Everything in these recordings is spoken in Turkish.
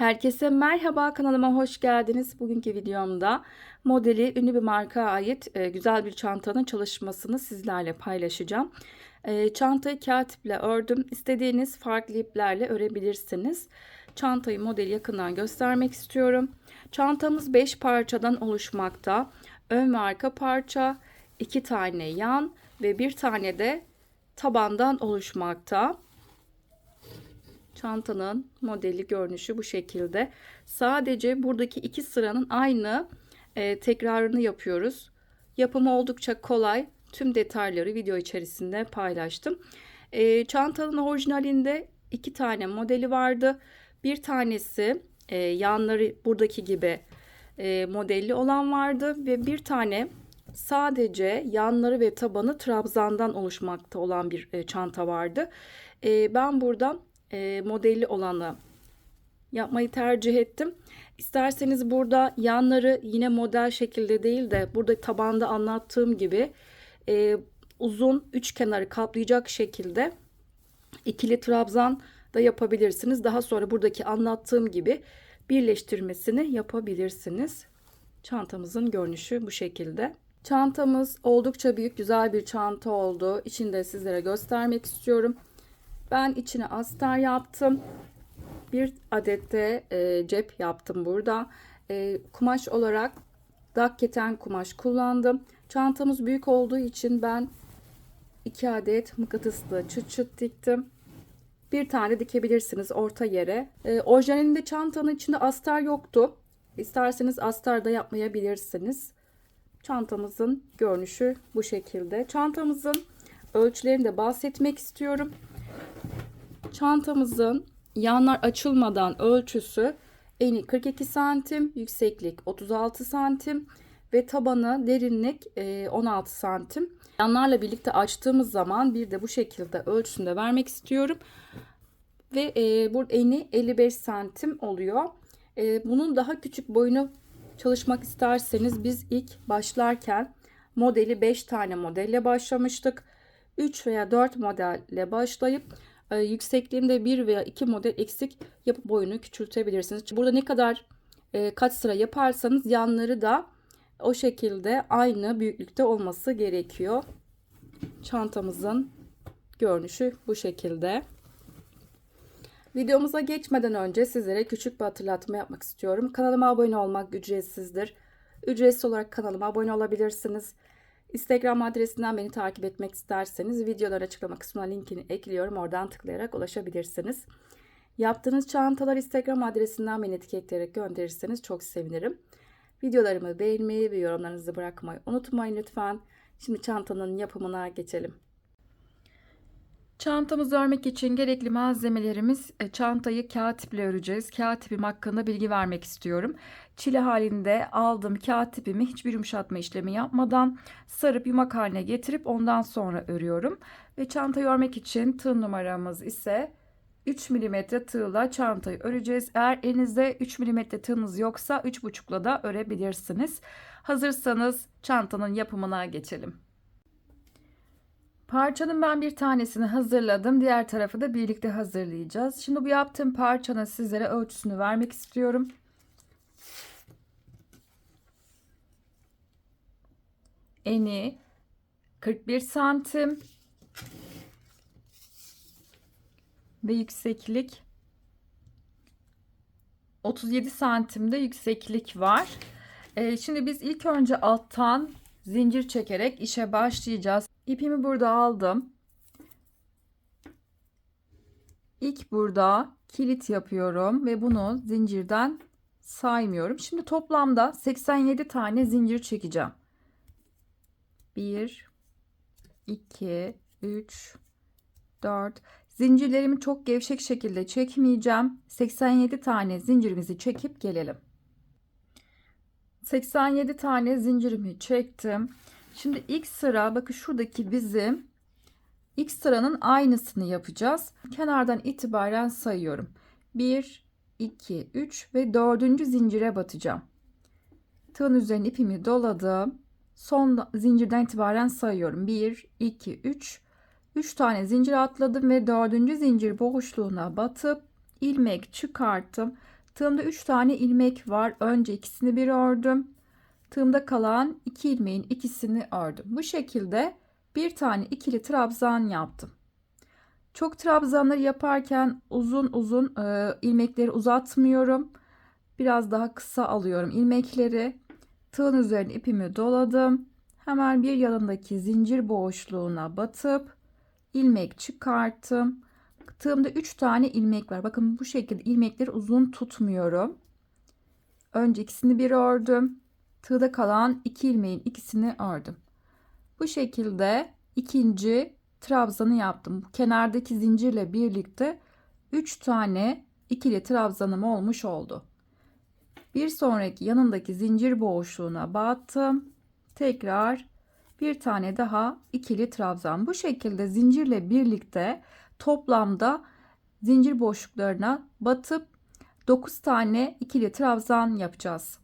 Herkese merhaba, kanalıma hoş geldiniz. Bugünkü videomda modeli ünlü bir markaya ait güzel bir çantanın çalışmasını sizlerle paylaşacağım. Çantayı kağıt iple ördüm. İstediğiniz farklı iplerle örebilirsiniz. Çantayı modeli yakından göstermek istiyorum. Çantamız 5 parçadan oluşmakta. Ön ve arka parça, 2 tane yan ve 1 tane de tabandan oluşmakta. Çantanın modeli görünüşü bu şekilde. Sadece buradaki iki sıranın aynı tekrarını yapıyoruz. Yapımı oldukça kolay. Tüm detayları video içerisinde paylaştım. Çantanın orijinalinde iki tane modeli vardı. Bir tanesi yanları buradaki gibi modelli olan vardı ve bir tane sadece yanları ve tabanı trabzandan oluşmakta olan bir çanta vardı. Ben buradan modelli olanı yapmayı tercih ettim. İsterseniz burada yanları yine model şekilde değil de burada tabanda anlattığım gibi uzun üç kenarı kaplayacak şekilde ikili trabzan da yapabilirsiniz. Daha sonra buradaki anlattığım gibi birleştirmesini yapabilirsiniz. Çantamızın görünüşü bu şekilde. Çantamız oldukça büyük, güzel bir çanta oldu. İçini de sizlere göstermek istiyorum. Ben içine astar yaptım. Bir adet de cep yaptım burada. Kumaş olarak dak keten kumaş kullandım. Çantamız büyük olduğu için ben 2 adet mıknatıslı çıt çıt diktim. Bir tane dikebilirsiniz orta yere. Orijinalinde çantanın içinde astar yoktu. İsterseniz astar da yapmayabilirsiniz. Çantamızın görünüşü bu şekilde. Çantamızın ölçülerini de bahsetmek istiyorum. Çantamızın yanlar açılmadan ölçüsü eni 42 santim, yükseklik 36 santim ve tabanı derinlik 16 santim. Yanlarla birlikte açtığımız zaman bir de bu şekilde ölçüsünü de vermek istiyorum. Ve burada eni 55 santim oluyor. Bunun daha küçük boyunu çalışmak isterseniz biz ilk başlarken modeli 5 tane modelle başlamıştık. 3 veya 4 modelle başlayıp yüksekliğinde 1 veya 2 model eksik yapıp boyunu küçültebilirsiniz. Burada ne kadar kaç sıra yaparsanız yanları da o şekilde aynı büyüklükte olması gerekiyor. Çantamızın görünüşü bu şekilde. Videomuza geçmeden önce sizlere küçük bir hatırlatma yapmak istiyorum. Kanalıma abone olmak ücretsizdir. Ücretsiz olarak kanalıma abone olabilirsiniz. Instagram adresinden beni takip etmek isterseniz videolar açıklama kısmına linkini ekliyorum. Oradan tıklayarak ulaşabilirsiniz. Yaptığınız çantalar Instagram adresinden beni etiketleyerek gönderirseniz çok sevinirim. Videolarımı beğenmeyi ve yorumlarınızı bırakmayı unutmayın lütfen. Şimdi çantanın yapımına geçelim. Çantamızı örmek için gerekli malzemelerimiz, çantayı kağıt iple öreceğiz. Kağıt ipim hakkında bilgi vermek istiyorum. Çile halinde aldığım kağıt ipimi hiçbir yumuşatma işlemi yapmadan sarıp yumak haline getirip ondan sonra örüyorum. Ve çantayı örmek için tığ numaramız ise 3 mm tığla çantayı öreceğiz. Eğer elinizde 3 mm tığınız yoksa 3,5'la da örebilirsiniz. Hazırsanız çantanın yapımına geçelim. Parçanın ben bir tanesini hazırladım. Diğer tarafı da birlikte hazırlayacağız. Şimdi bu yaptığım parçanın sizlere ölçüsünü vermek istiyorum. Eni 41 santim ve yükseklik 37 santimde yükseklik var. Şimdi biz ilk önce alttan zincir çekerek işe başlayacağız. İpimi burada aldım. İlk burada kilit yapıyorum ve bunu zincirden saymıyorum. Şimdi toplamda 87 tane zincir çekeceğim. 1 2 3 4 zincirlerimi çok gevşek şekilde çekmeyeceğim. 87 tane zincirimizi çekip gelelim. 87 tane zincirimi çektim. Şimdi ilk sıra, bakın şuradaki bizim ilk sıranın aynısını yapacağız. Kenardan itibaren sayıyorum. 1 2 3 ve 4. zincire batacağım. Tığın üzerine ipimi doladım. Son zincirden itibaren sayıyorum. 1 2 3 tane zincir atladım ve 4. zincir boşluğuna batıp ilmek çıkarttım. Tığımda 3 tane ilmek var. Önce ikisini bir ördüm. Tığımda kalan 2 ilmeğin ikisini ördüm. Bu şekilde bir tane ikili trabzan yaptım. Çok trabzanları yaparken uzun uzun ilmekleri uzatmıyorum. Biraz daha kısa alıyorum ilmekleri. Tığın üzerine ipimi doladım. Hemen bir yanındaki zincir boşluğuna batıp ilmek çıkarttım. Tığımda 3 tane ilmek var. Bakın bu şekilde ilmekleri uzun tutmuyorum. Önce ikisini bir ördüm. Tığda kalan 2 ilmeğin ikisini ördüm. Bu şekilde ikinci trabzanı yaptım. Kenardaki zincirle birlikte 3 tane ikili trabzanım olmuş oldu. Bir sonraki yanındaki zincir boşluğuna battım. Tekrar bir tane daha ikili trabzan. Bu şekilde zincirle birlikte toplamda zincir boşluklarına batıp 9 tane ikili trabzan yapacağız.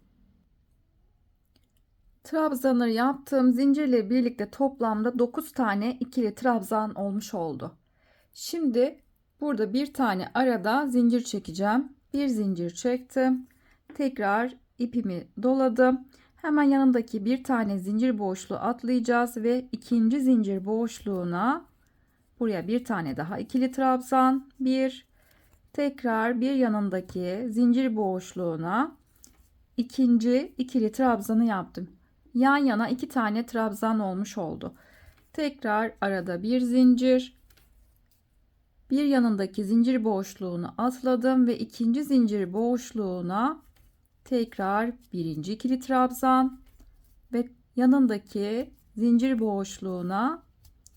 Trabzanları yaptığım zincirle birlikte toplamda 9 tane ikili trabzan olmuş oldu. Şimdi burada bir tane arada zincir çekeceğim. Bir zincir çektim. Tekrar ipimi doladım. Hemen yanındaki bir tane zincir boşluğu atlayacağız ve ikinci zincir boşluğuna buraya bir tane daha ikili trabzan, tekrar bir yanındaki zincir boşluğuna ikinci ikili trabzanı yaptım. Yan yana 2 tane trabzan olmuş oldu. Tekrar arada bir zincir, bir yanındaki zincir boşluğunu atladım ve ikinci zincir boşluğuna tekrar birinci ikili trabzan ve yanındaki zincir boşluğuna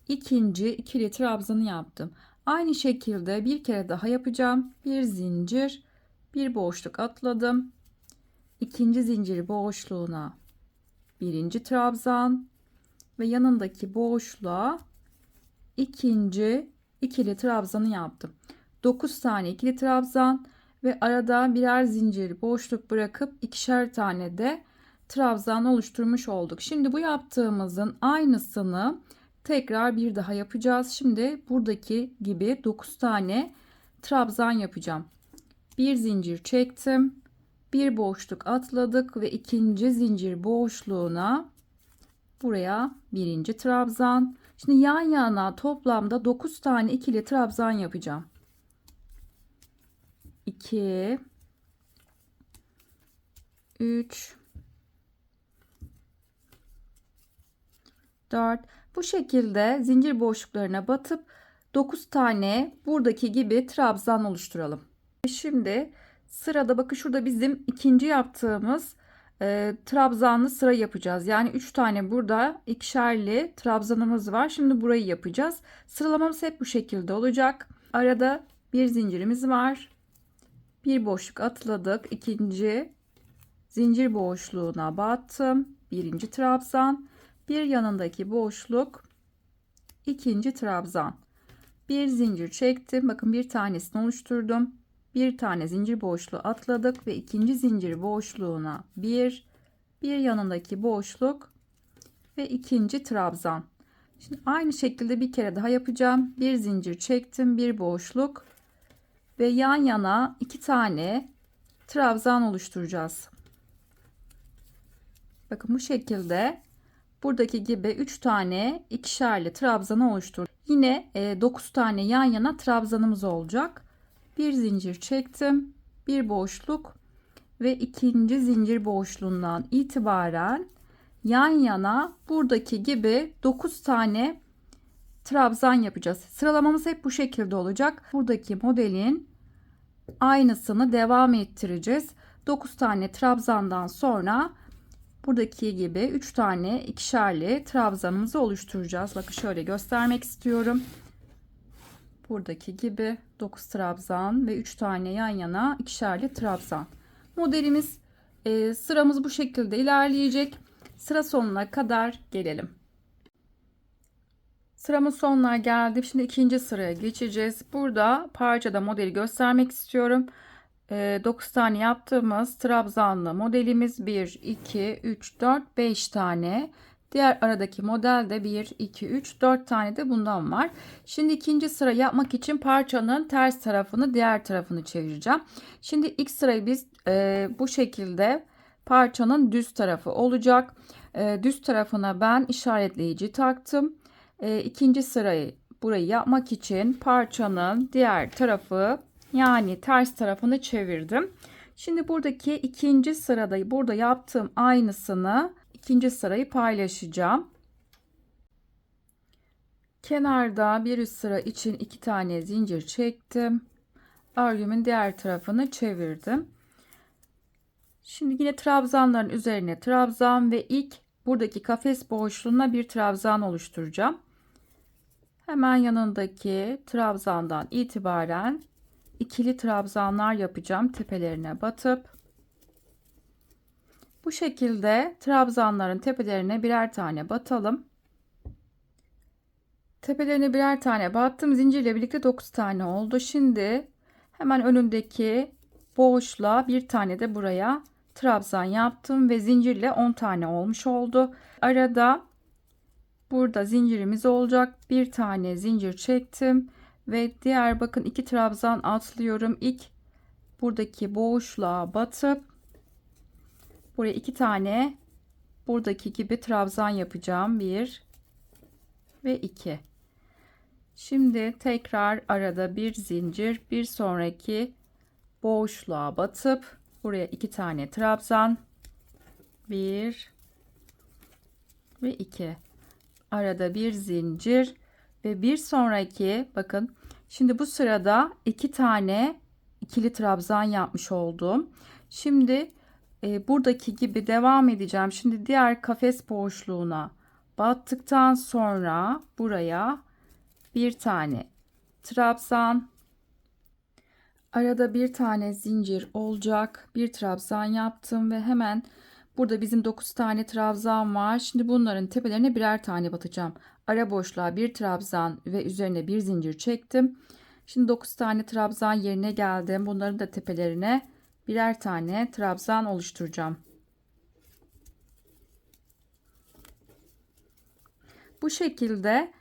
ikinci ikili trabzanı yaptım. Aynı şekilde bir kere daha yapacağım. Bir zincir, bir boşluk atladım. İkinci zincir boşluğuna birinci trabzan ve yanındaki boşluğa ikinci ikili trabzanı yaptım. 9 tane ikili trabzan ve arada birer zincir boşluk bırakıp ikişer tane de trabzan oluşturmuş olduk. Şimdi bu yaptığımızın aynısını tekrar bir daha yapacağız. Şimdi buradaki gibi 9 tane trabzan yapacağım. Bir zincir çektim. Bir boşluk atladık ve ikinci zincir boşluğuna buraya birinci trabzan. Şimdi yan yana toplamda 9 tane ikili trabzan yapacağım. 2 3 4 bu şekilde zincir boşluklarına batıp 9 tane buradaki gibi trabzan oluşturalım. Şimdi sırada bakın şurada bizim ikinci yaptığımız trabzanlı sıra yapacağız. Yani 3 tane burada ikişerli trabzanımız var. Şimdi burayı yapacağız. Sıralamamız hep bu şekilde olacak. Arada bir zincirimiz var. Bir boşluk atladık. İkinci zincir boşluğuna battım. Birinci trabzan. Bir yanındaki boşluk. İkinci trabzan. Bir zincir çektim. Bakın bir tanesini oluşturdum. Bir tane zincir boşluğu atladık ve ikinci zincir boşluğuna bir yanındaki boşluk ve ikinci trabzan. Şimdi aynı şekilde bir kere daha yapacağım. Bir zincir çektim, bir boşluk ve yan yana 2 tane trabzan oluşturacağız. Bakın bu şekilde buradaki gibi 3 tane ikişerli trabzanı oluştur. Yine 9 tane yan yana trabzanımız olacak. Bir zincir çektim, bir boşluk ve ikinci zincir boşluğundan itibaren yan yana buradaki gibi 9 tane trabzan yapacağız. Sıralamamız hep bu şekilde olacak. Buradaki modelin aynısını devam ettireceğiz. 9 tane trabzandan sonra buradaki gibi 3 tane ikişerli trabzanımızı oluşturacağız. Bakın şöyle göstermek istiyorum. Buradaki gibi 9 trabzan ve 3 tane yan yana ikişerli trabzan. Modelimiz sıramız bu şekilde ilerleyecek. Sıra sonuna kadar gelelim. Sıramın sonuna geldim. Şimdi ikinci sıraya geçeceğiz. Burada parçada modeli göstermek istiyorum. 9 tane yaptığımız trabzanlı modelimiz 1, 2, 3, 4, 5 tane Diğer aradaki modelde 1, 2, 3, 4 tane de bundan var. Şimdi ikinci sıra yapmak için parçanın ters tarafını diğer tarafını çevireceğim. Şimdi ilk sırayı biz bu şekilde parçanın düz tarafı olacak. Düz tarafına ben işaretleyici taktım. İkinci sırayı burayı yapmak için parçanın diğer tarafı yani ters tarafını çevirdim. Şimdi buradaki ikinci sırada burada yaptığım aynısını ikinci sırayı paylaşacağım. Kenarda bir üst sıra için 2 tane zincir çektim. Örgümün diğer tarafını çevirdim. Şimdi yine trabzanların üzerine trabzan ve ilk buradaki kafes boşluğuna bir trabzan oluşturacağım. Hemen yanındaki trabzandan itibaren ikili trabzanlar yapacağım tepelerine batıp. Bu şekilde trabzanların tepelerine birer tane batalım. Tepelerine birer tane battım. Zincirle birlikte 9 tane oldu. Şimdi hemen önündeki boşluğa bir tane de buraya trabzan yaptım ve zincirle 10 tane olmuş oldu. Arada burada zincirimiz olacak. Bir tane zincir çektim ve diğer bakın 2 trabzan atlıyorum. İlk buradaki boşluğa batıp buraya 2 tane buradaki gibi trabzan yapacağım. 1 ve 2. Şimdi tekrar arada bir zincir, bir sonraki boşluğa batıp buraya 2 tane trabzan, 1 ve 2. Arada bir zincir ve bir sonraki bakın şimdi bu sırada 2 tane ikili trabzan yapmış oldum. Şimdi buradaki gibi devam edeceğim. Şimdi diğer kafes boşluğuna battıktan sonra buraya bir tane trabzan, arada bir tane zincir olacak. Bir trabzan yaptım ve hemen burada bizim 9 tane trabzan var. Şimdi bunların tepelerine birer tane batacağım. Ara boşluğa bir trabzan ve üzerine bir zincir çektim. Şimdi 9 tane trabzan yerine geldim. Bunların da tepelerine birer tane trabzan oluşturacağım. Bu şekilde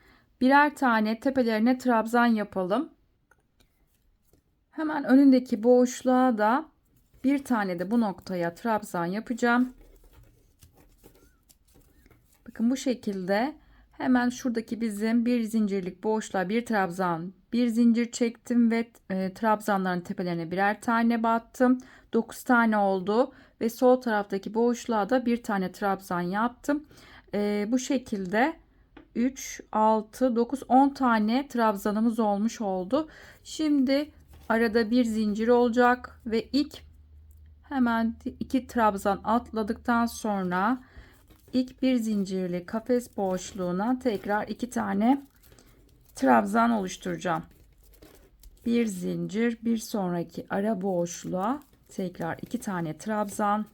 birer tane tepelerine trabzan yapalım. Hemen önündeki boşluğa da bir tane de bu noktaya trabzan yapacağım. Bakın bu şekilde hemen şuradaki bizim bir zincirlik boşluğa bir trabzan, bir zincir çektim ve trabzanların tepelerine birer tane battım. 9 tane oldu ve sol taraftaki boşluğa da bir tane trabzan yaptım. Bu şekilde 3, 6, 9, 10 tane trabzanımız olmuş oldu. Şimdi arada bir zincir olacak ve ilk hemen 2 trabzan atladıktan sonra ilk bir zincirli kafes boşluğuna tekrar 2 tane trabzan oluşturacağım. Bir zincir, bir sonraki ara boşluğa tekrar 2 tane trabzan,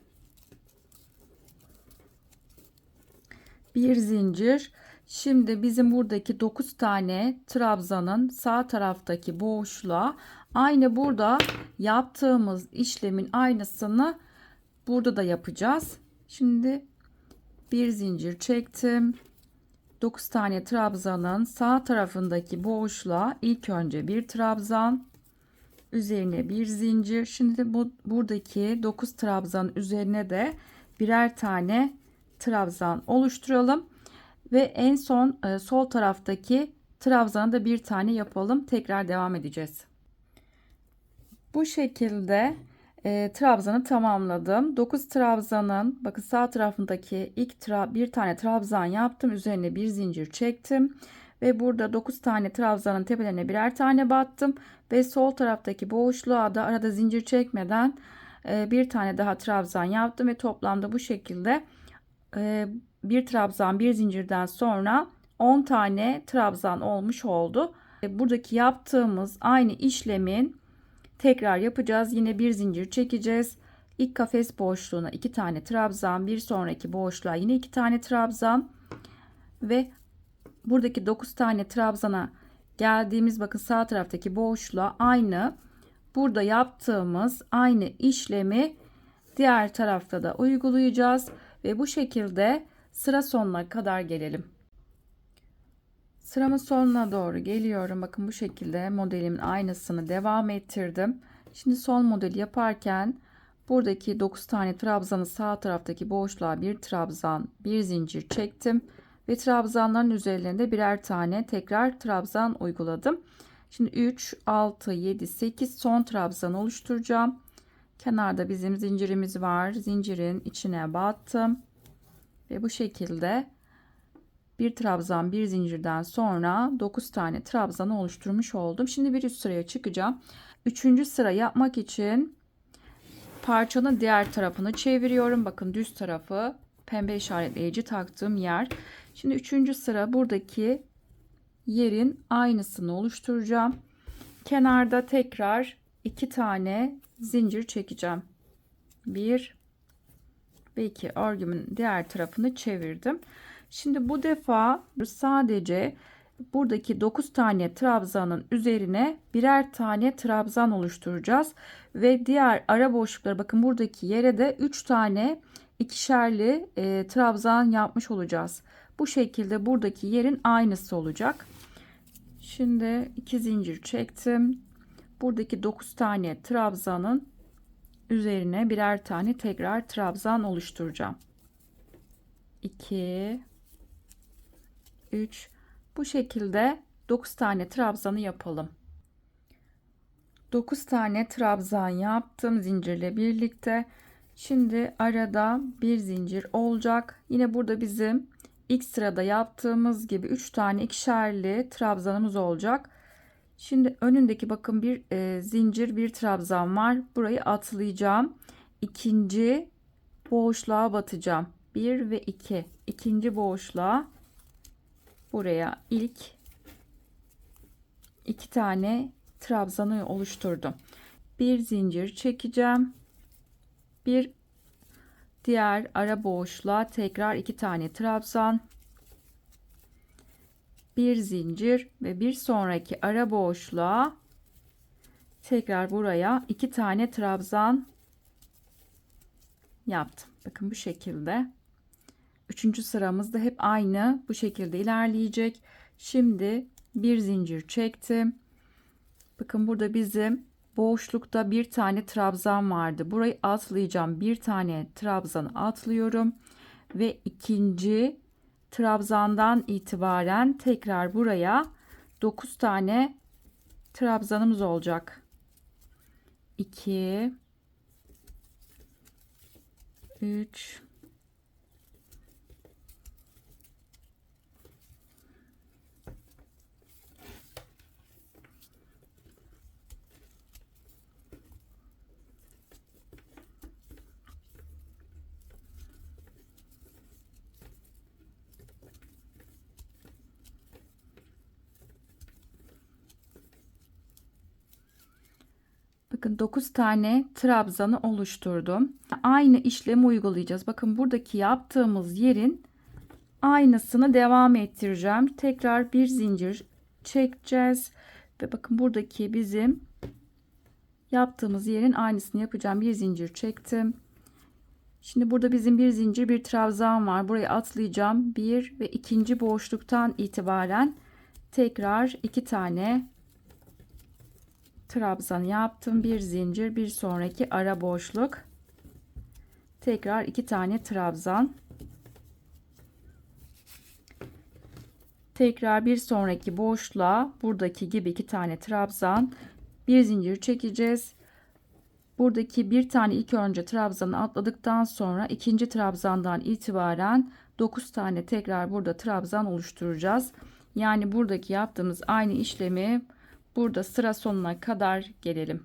bir zincir. Şimdi bizim buradaki 9 tane trabzanın sağ taraftaki boşluğa aynı burada yaptığımız işlemin aynısını burada da yapacağız. Şimdi bir zincir çektim. 9 tane trabzanın sağ tarafındaki boşluğa ilk önce bir trabzan, üzerine bir zincir. Şimdi buradaki 9 trabzanın üzerine de birer tane trabzan oluşturalım ve en son sol taraftaki trabzanı da bir tane yapalım. Tekrar devam edeceğiz. Bu şekilde trabzanı tamamladım. 9 trabzanın bakın sağ tarafındaki ilk bir tane trabzan yaptım. Üzerine bir zincir çektim. Ve burada 9 tane trabzanın tepelerine birer tane battım. Ve sol taraftaki boşluğa da arada zincir çekmeden bir tane daha trabzan yaptım. Ve toplamda bu şekilde bir trabzan bir zincirden sonra 10 tane trabzan olmuş oldu. Buradaki yaptığımız aynı işlemin tekrar yapacağız. Yine bir zincir çekeceğiz. İlk kafes boşluğuna 2 tane trabzan, bir sonraki boşluğa yine 2 tane trabzan ve buradaki 9 tane trabzana geldiğimiz bakın sağ taraftaki boşluğa aynı burada yaptığımız aynı işlemi diğer tarafta da uygulayacağız ve bu şekilde sıra sonuna kadar gelelim. Sıramın sonuna doğru geliyorum. Bakın bu şekilde modelimin aynısını devam ettirdim. Şimdi son modeli yaparken buradaki 9 tane trabzanı sağ taraftaki boşluğa bir trabzan, bir zincir çektim ve trabzanların üzerlerinde birer tane tekrar trabzan uyguladım. Şimdi 3, 6, 7, 8 son trabzan oluşturacağım. Kenarda bizim zincirimiz var. Zincirin içine battım ve bu şekilde bir trabzan, bir zincirden sonra 9 tane trabzanı oluşturmuş oldum. Şimdi bir üst sıraya çıkacağım. 3. sıra yapmak için parçanın diğer tarafını çeviriyorum. Bakın düz tarafı pembe işaretleyici taktığım yer. Şimdi 3. sıra buradaki yerin aynısını oluşturacağım. Kenarda tekrar 2 tane zincir çekeceğim. 1 ve 2 örgümün diğer tarafını çevirdim. Şimdi bu defa sadece buradaki 9 tane trabzanın üzerine birer tane trabzan oluşturacağız ve diğer ara boşlukları, bakın buradaki yere de 3 tane ikişerli trabzan yapmış olacağız. Bu şekilde buradaki yerin aynısı olacak. Şimdi 2 zincir çektim. Buradaki 9 tane trabzanın üzerine birer tane tekrar trabzan oluşturacağım. 2 3 bu şekilde 9 tane trabzanı yapalım. 9 tane trabzan yaptım zincirle birlikte. Şimdi arada bir zincir olacak. Yine burada bizim ilk sırada yaptığımız gibi 3 tane ikişerli trabzanımız olacak. Şimdi önündeki bakın bir zincir, bir trabzan var. Burayı atlayacağım. İkinci boşluğa batacağım. 1 ve 2. İkinci boşluğa buraya ilk 2 tane trabzanı oluşturdum. Bir zincir çekeceğim. Bir diğer ara boşluğa tekrar 2 tane trabzan. Bir zincir ve bir sonraki ara boşluğa tekrar buraya 2 tane trabzan yaptım. Bakın bu şekilde. 3. sıramızda hep aynı bu şekilde ilerleyecek. Şimdi bir zincir çektim. Bakın burada bizim boşlukta bir tane trabzan vardı. Burayı atlayacağım. Bir tane trabzanı atlıyorum ve ikinci trabzandan itibaren tekrar buraya 9 tane trabzanımız olacak. 2 3 Bakın 9 tane trabzanı oluşturdum. Aynı işlemi uygulayacağız. Bakın buradaki yaptığımız yerin aynısını devam ettireceğim. Tekrar bir zincir çekeceğiz. Ve bakın buradaki bizim yaptığımız yerin aynısını yapacağım. Bir zincir çektim. Şimdi burada bizim bir zincir, bir trabzan var. Burayı atlayacağım. Bir ve ikinci boşluktan itibaren tekrar 2 tane trabzan yaptım. Bir zincir, bir sonraki ara boşluk. Tekrar 2 tane trabzan. Tekrar bir sonraki boşluğa buradaki gibi 2 tane trabzan, bir zincir çekeceğiz. Buradaki bir tane ilk önce trabzanı atladıktan sonra ikinci trabzandan itibaren 9 tane tekrar burada trabzan oluşturacağız. Yani buradaki yaptığımız aynı işlemi burada sıra sonuna kadar gelelim.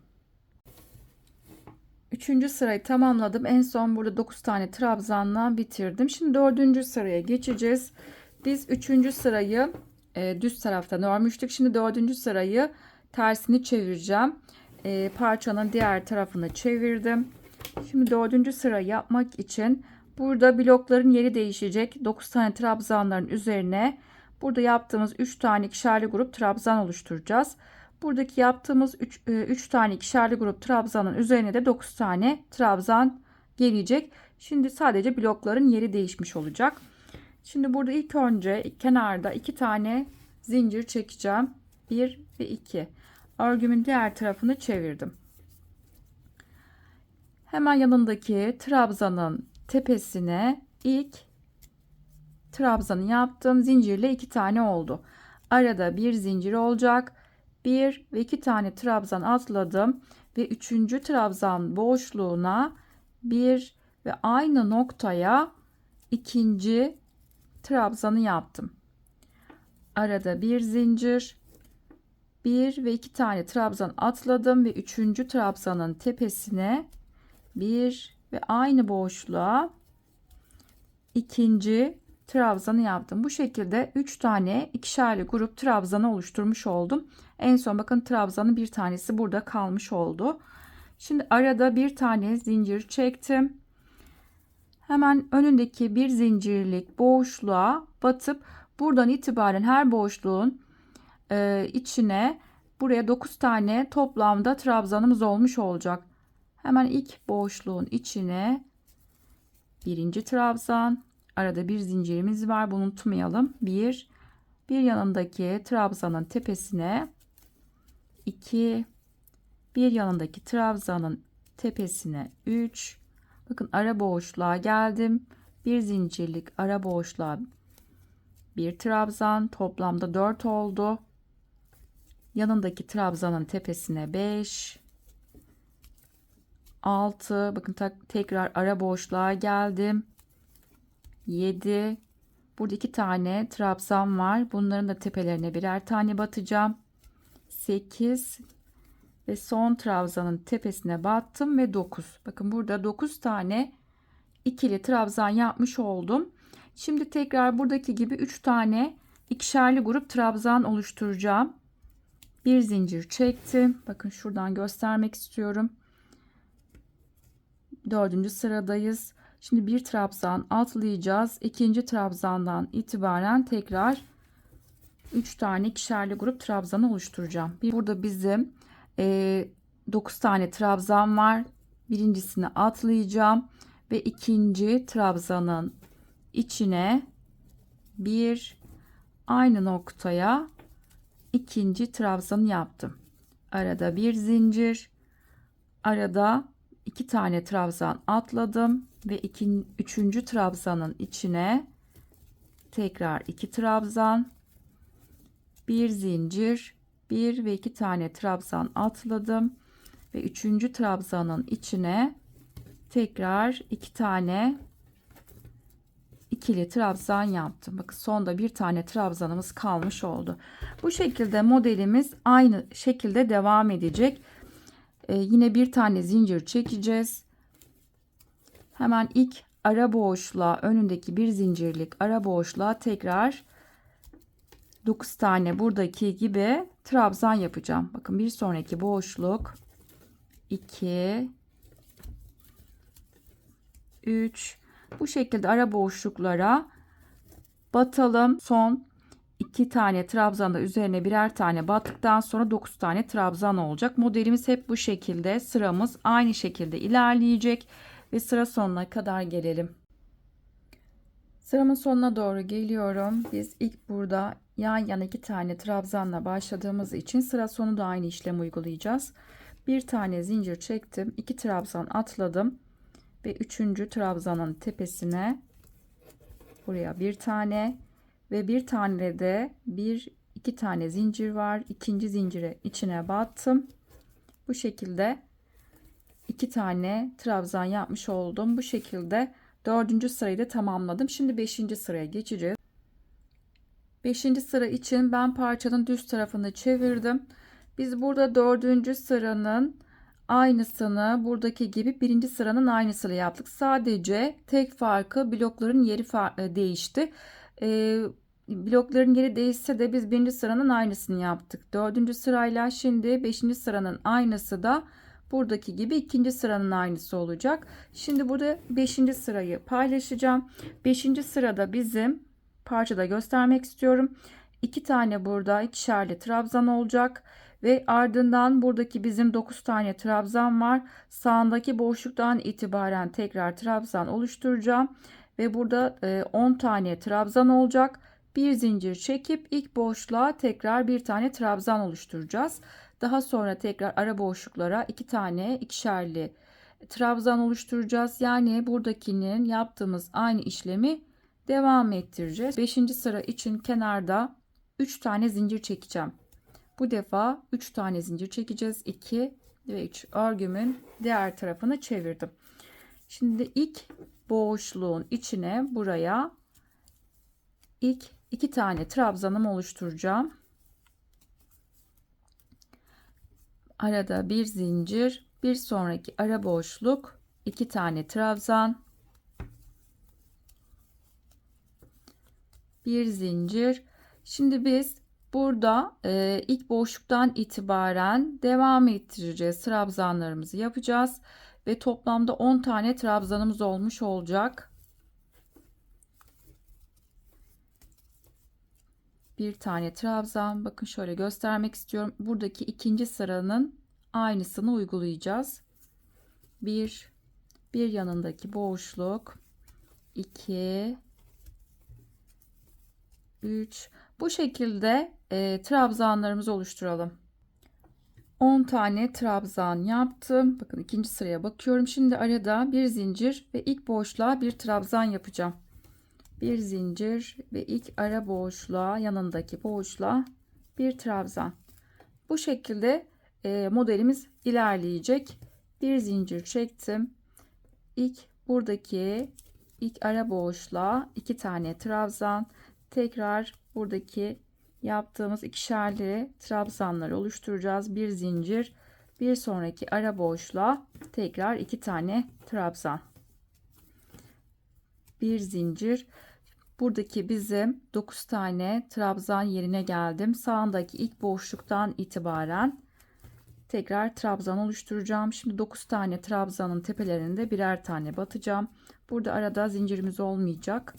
3. sırayı tamamladım. En son burada 9 tane trabzanla bitirdim. Şimdi 4. sıraya geçeceğiz. Biz 3. sırayı düz taraftan örmüştük. Şimdi 4. sırayı tersini çevireceğim. Parçanın diğer tarafını çevirdim. Şimdi 4. sıra yapmak için burada blokların yeri değişecek. 9 tane trabzanların üzerine burada yaptığımız 3 tane ikişerli grup trabzan oluşturacağız. Buradaki yaptığımız 3 tane ikişerli grup trabzanın üzerine de 9 tane trabzan gelecek. Şimdi sadece blokların yeri değişmiş olacak. Şimdi burada ilk önce kenarda 2 tane zincir çekeceğim. 1 ve 2. Örgümün diğer tarafını çevirdim. Hemen yanındaki trabzanın tepesine ilk trabzanı yaptım. Zincirle 2 tane oldu. Arada bir zincir olacak. 1 ve 2 tane trabzan atladım ve 3. trabzan boşluğuna 1 ve aynı noktaya ikinci trabzanı yaptım. Arada bir zincir, 1 ve 2 tane trabzan atladım ve 3. trabzanın tepesine 1 ve aynı boşluğa ikinci trabzanı yaptım. Bu şekilde 3 tane ikişerli grup trabzanı oluşturmuş oldum. En son bakın trabzanın bir tanesi burada kalmış oldu. Şimdi arada bir tane zincir çektim. Hemen önündeki bir zincirlik boşluğa batıp buradan itibaren her boşluğun içine buraya 9 tane toplamda trabzanımız olmuş olacak. Hemen ilk boşluğun içine birinci trabzan, arada bir zincirimiz var, bunu unutmayalım. Bir yanındaki trabzanın tepesine 2, bir yanındaki trabzanın tepesine 3. Bakın ara boşluğa geldim. Bir zincirlik ara boşluğa bir trabzan, toplamda 4 oldu. Yanındaki trabzanın tepesine 5, 6. Bakın tekrar ara boşluğa geldim. 7. Burada 2 tane trabzan var. Bunların da tepelerine birer tane batacağım. 8 ve son trabzanın tepesine battım ve 9. Bakın burada 9 tane ikili trabzan yapmış oldum. Şimdi tekrar buradaki gibi 3 tane ikişerli grup trabzan oluşturacağım. Bir zincir çektim. Bakın şuradan göstermek istiyorum. 4. sıradayız. Şimdi bir trabzan atlayacağız. İkinci trabzandan itibaren tekrar 3 tane ikişerli grup trabzan oluşturacağım. Burada bizim 9 tane trabzan var. Birincisini atlayacağım ve ikinci trabzanın içine bir aynı noktaya ikinci trabzanı yaptım. Arada bir zincir, arada 2 tane trabzan atladım ve üçüncü trabzanın içine tekrar 2 trabzan, bir zincir, 1 ve 2 tane trabzan atladım ve üçüncü trabzanın içine tekrar 2 tane ikili trabzan yaptım. Bakın sonda bir tane trabzanımız kalmış oldu. Bu şekilde modelimiz aynı şekilde devam edecek. Yine bir tane zincir çekeceğiz. Hemen ilk ara boşluğa, önündeki bir zincirlik ara boşluğa tekrar 9 tane buradaki gibi trabzan yapacağım. Bakın bir sonraki boşluk 2, 3. Bu şekilde ara boşluklara batalım. Son 2 tane trabzan da üzerine birer tane battıktan sonra 9 tane trabzan olacak. Modelimiz hep bu şekilde. Sıramız aynı şekilde ilerleyecek ve sıra sonuna kadar gelelim. Sıramın sonuna doğru geliyorum. Biz ilk burada yan yana 2 tane trabzanla başladığımız için sıra sonu da aynı işlemi uygulayacağız. Bir tane zincir çektim. 2 trabzan atladım ve 3. trabzanın tepesine buraya bir tane ve bir tane de 2 tane zincir var. İkinci zincire içine battım. Bu şekilde 2 tane trabzan yapmış oldum. Bu şekilde 4. sırayı da tamamladım. Şimdi 5. sıraya geçeceğiz. 5. sıra için ben parçanın düz tarafını çevirdim. Biz burada 4. sıranın aynısını buradaki gibi 1. sıranın aynısını yaptık. Sadece tek farkı blokların yeri değişti. Blokların yeri değişse de biz 1. sıranın aynısını yaptık. 4. sırayla şimdi 5. sıranın aynısı da buradaki gibi 2. sıranın aynısı olacak. Şimdi burada 5. sırayı paylaşacağım. 5. sırada bizim parçada göstermek istiyorum. 2 tane burada ikişerli trabzan olacak ve ardından buradaki bizim 9 tane trabzan var. Sağındaki boşluktan itibaren tekrar trabzan oluşturacağım ve burada 10 tane trabzan olacak. Bir zincir çekip ilk boşluğa tekrar bir tane trabzan oluşturacağız. Daha sonra tekrar ara boşluklara 2 tane ikişerli trabzan oluşturacağız. Yani buradakinin yaptığımız aynı işlemi devam ettireceğiz. 5. sıra için kenarda 3 tane zincir çekeceğim. Bu defa 3 tane zincir çekeceğiz. 2 ve 3. Örgümün diğer tarafını çevirdim. Şimdi ilk boşluğun içine buraya ilk 2 tane trabzanımı oluşturacağım. Arada bir zincir, bir sonraki ara boşluk, 2 tane trabzan, bir zincir. Şimdi biz burada ilk boşluktan itibaren devam ettireceğiz. Trabzanlarımızı yapacağız ve toplamda 10 tane trabzanımız olmuş olacak. Bir tane trabzan. Bakın şöyle göstermek istiyorum. Buradaki ikinci sıranın aynısını uygulayacağız. Bir yanındaki boşluk, 2, 3. Bu şekilde trabzanlarımızı oluşturalım. 10 tane trabzan yaptım. Bakın ikinci sıraya bakıyorum. Şimdi arada bir zincir ve ilk boşluğa bir trabzan yapacağım. Bir zincir ve ilk ara boşluğa, yanındaki boşluğa bir trabzan. Bu şekilde modelimiz ilerleyecek. Bir zincir çektim. Buradaki ilk ara boşluğa 2 tane trabzan. Tekrar buradaki yaptığımız ikişerli trabzanları oluşturacağız. Bir zincir, bir sonraki ara boşluğa tekrar 2 tane trabzan. Bir zincir. Buradaki bizim 9 tane trabzan yerine geldim. Sağındaki ilk boşluktan itibaren tekrar trabzan oluşturacağım. Şimdi 9 tane trabzanın tepelerinde birer tane batacağım. Burada arada zincirimiz olmayacak.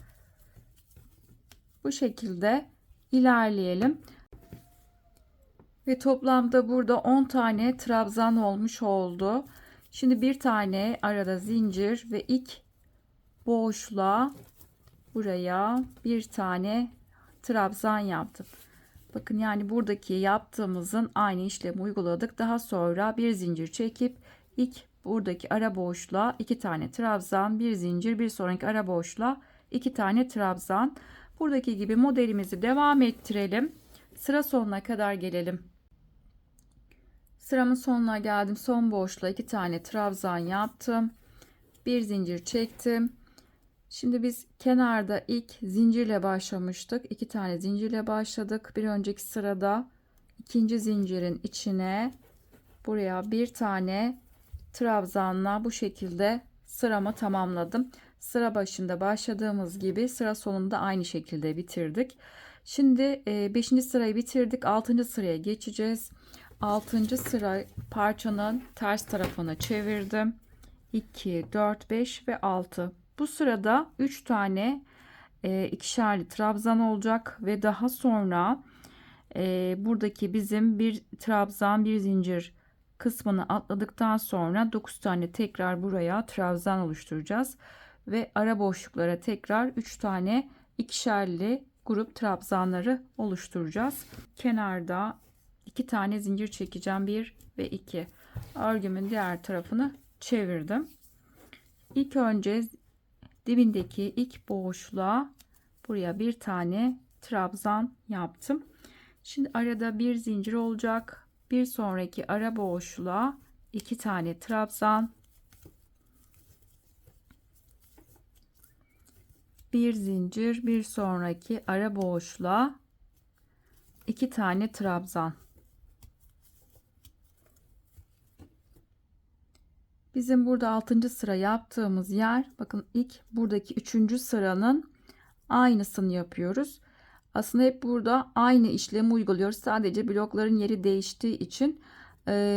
Bu şekilde ilerleyelim. Ve toplamda burada 10 tane trabzan olmuş oldu. Şimdi bir tane arada zincir ve ilk boşluğa buraya bir tane trabzan yaptım. Bakın yani buradaki yaptığımızın aynı işlemi uyguladık. Daha sonra bir zincir çekip ilk buradaki ara boşluğa 2 tane trabzan, bir zincir, bir sonraki ara boşluğa 2 tane trabzan. Buradaki gibi modelimizi devam ettirelim. Sıra sonuna kadar gelelim. Sıramın sonuna geldim. Son boşluğa 2 tane trabzan yaptım. Bir zincir çektim. Şimdi biz kenarda ilk zincirle başlamıştık. 2 tane zincirle başladık. Bir önceki sırada ikinci zincirin içine buraya bir tane trabzanla bu şekilde sıramı tamamladım. Sıra başında başladığımız gibi sıra sonunda aynı şekilde bitirdik. Şimdi 5. sırayı bitirdik. 6. sıraya geçeceğiz. 6. sıra parçanın ters tarafını çevirdim. 2, 4, 5 ve 6. Bu sırada 3 tane ikişerli trabzan olacak ve daha sonra buradaki bizim bir trabzan bir zincir kısmını atladıktan sonra 9 tane tekrar buraya trabzan oluşturacağız ve ara boşluklara tekrar 3 tane ikişerli grup trabzanları oluşturacağız. Kenarda 2 tane zincir çekeceğim, 1 ve 2. Örgümün diğer tarafını çevirdim. İlk önce dibindeki ilk boşluğa buraya bir tane trabzan yaptım. Şimdi arada bir zincir olacak. Bir sonraki ara boşluğa 2 tane trabzan, bir zincir, bir sonraki ara boşluğa 2 tane trabzan. Bizim burada 6. sıra yaptığımız yer, bakın ilk buradaki 3. sıranın aynısını yapıyoruz. Aslında hep burada aynı işlemi uyguluyoruz. Sadece blokların yeri değiştiği için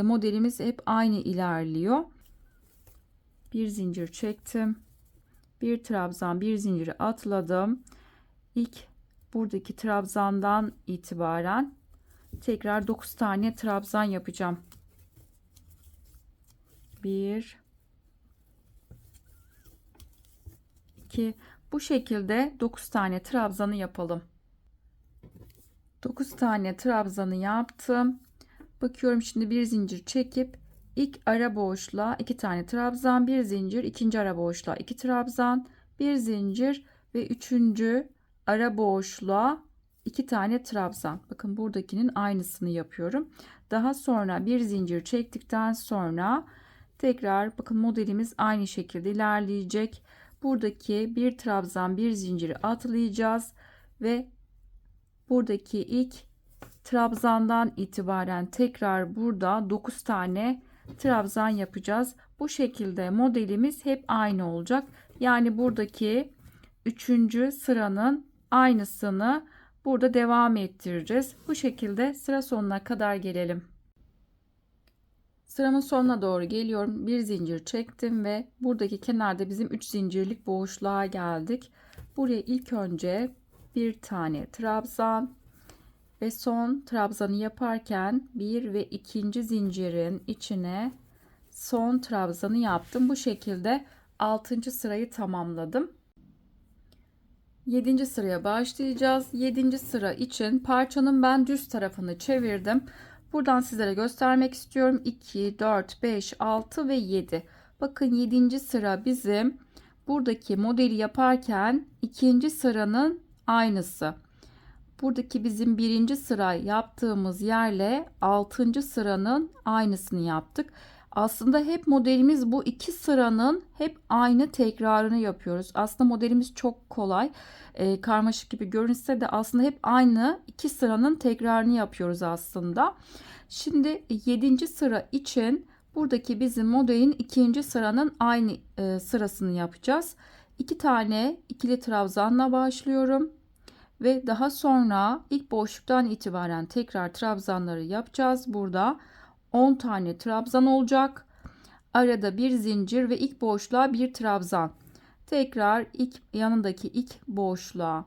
modelimiz hep aynı ilerliyor. Bir zincir çektim. Bir trabzan, bir zinciri atladım. İlk buradaki trabzandan itibaren tekrar 9 tane trabzan yapacağım. 1, 2. Bu şekilde 9 tane trabzanı yapalım. 9 tane trabzanı yaptım. Bakıyorum, şimdi bir zincir çekip ilk ara boşluğa 2 tane trabzan, bir zincir, ikinci ara boşluğa 2 trabzan, bir zincir ve üçüncü ara boşluğa 2 tane trabzan. Bakın buradakinin aynısını yapıyorum. Daha sonra bir zincir çektikten sonra tekrar bakın modelimiz aynı şekilde ilerleyecek. Buradaki bir trabzan, bir zinciri atlayacağız ve buradaki ilk trabzandan itibaren tekrar burada 9 tane trabzan yapacağız. Bu şekilde modelimiz hep aynı olacak. Yani buradaki 3. sıranın aynısını burada devam ettireceğiz. Bu şekilde sıra sonuna kadar gelelim. Sıramın sonuna doğru geliyorum. Bir zincir çektim ve buradaki kenarda bizim 3 zincirlik boşluğa geldik. Buraya ilk önce bir tane trabzan ve son trabzanı yaparken bir ve ikinci zincirin içine son trabzanı yaptım. Bu şekilde 6. sırayı tamamladım. 7. sıraya başlayacağız. 7. sıra için parçanın ben düz tarafını çevirdim. Buradan sizlere göstermek istiyorum. 2, 4, 5, 6 ve 7. Bakın 7. sıra bizim buradaki modeli yaparken 2. sıranın aynısı. Buradaki bizim 1. sıra yaptığımız yerle 6. sıranın aynısını yaptık. Aslında hep modelimiz bu iki sıranın hep aynı tekrarını yapıyoruz. Aslında modelimiz çok kolay. Karmaşık gibi görünse de aslında hep aynı iki sıranın tekrarını yapıyoruz aslında. Şimdi 7. sıra için buradaki bizim modelin 2. sıranın aynı sırasını yapacağız. 2 tane ikili trabzanla başlıyorum. Ve daha sonra ilk boşluktan itibaren tekrar trabzanları yapacağız. Burada 10 tane trabzan olacak. Arada bir zincir ve ilk boşluğa bir trabzan. Tekrar yanındaki ilk boşluğa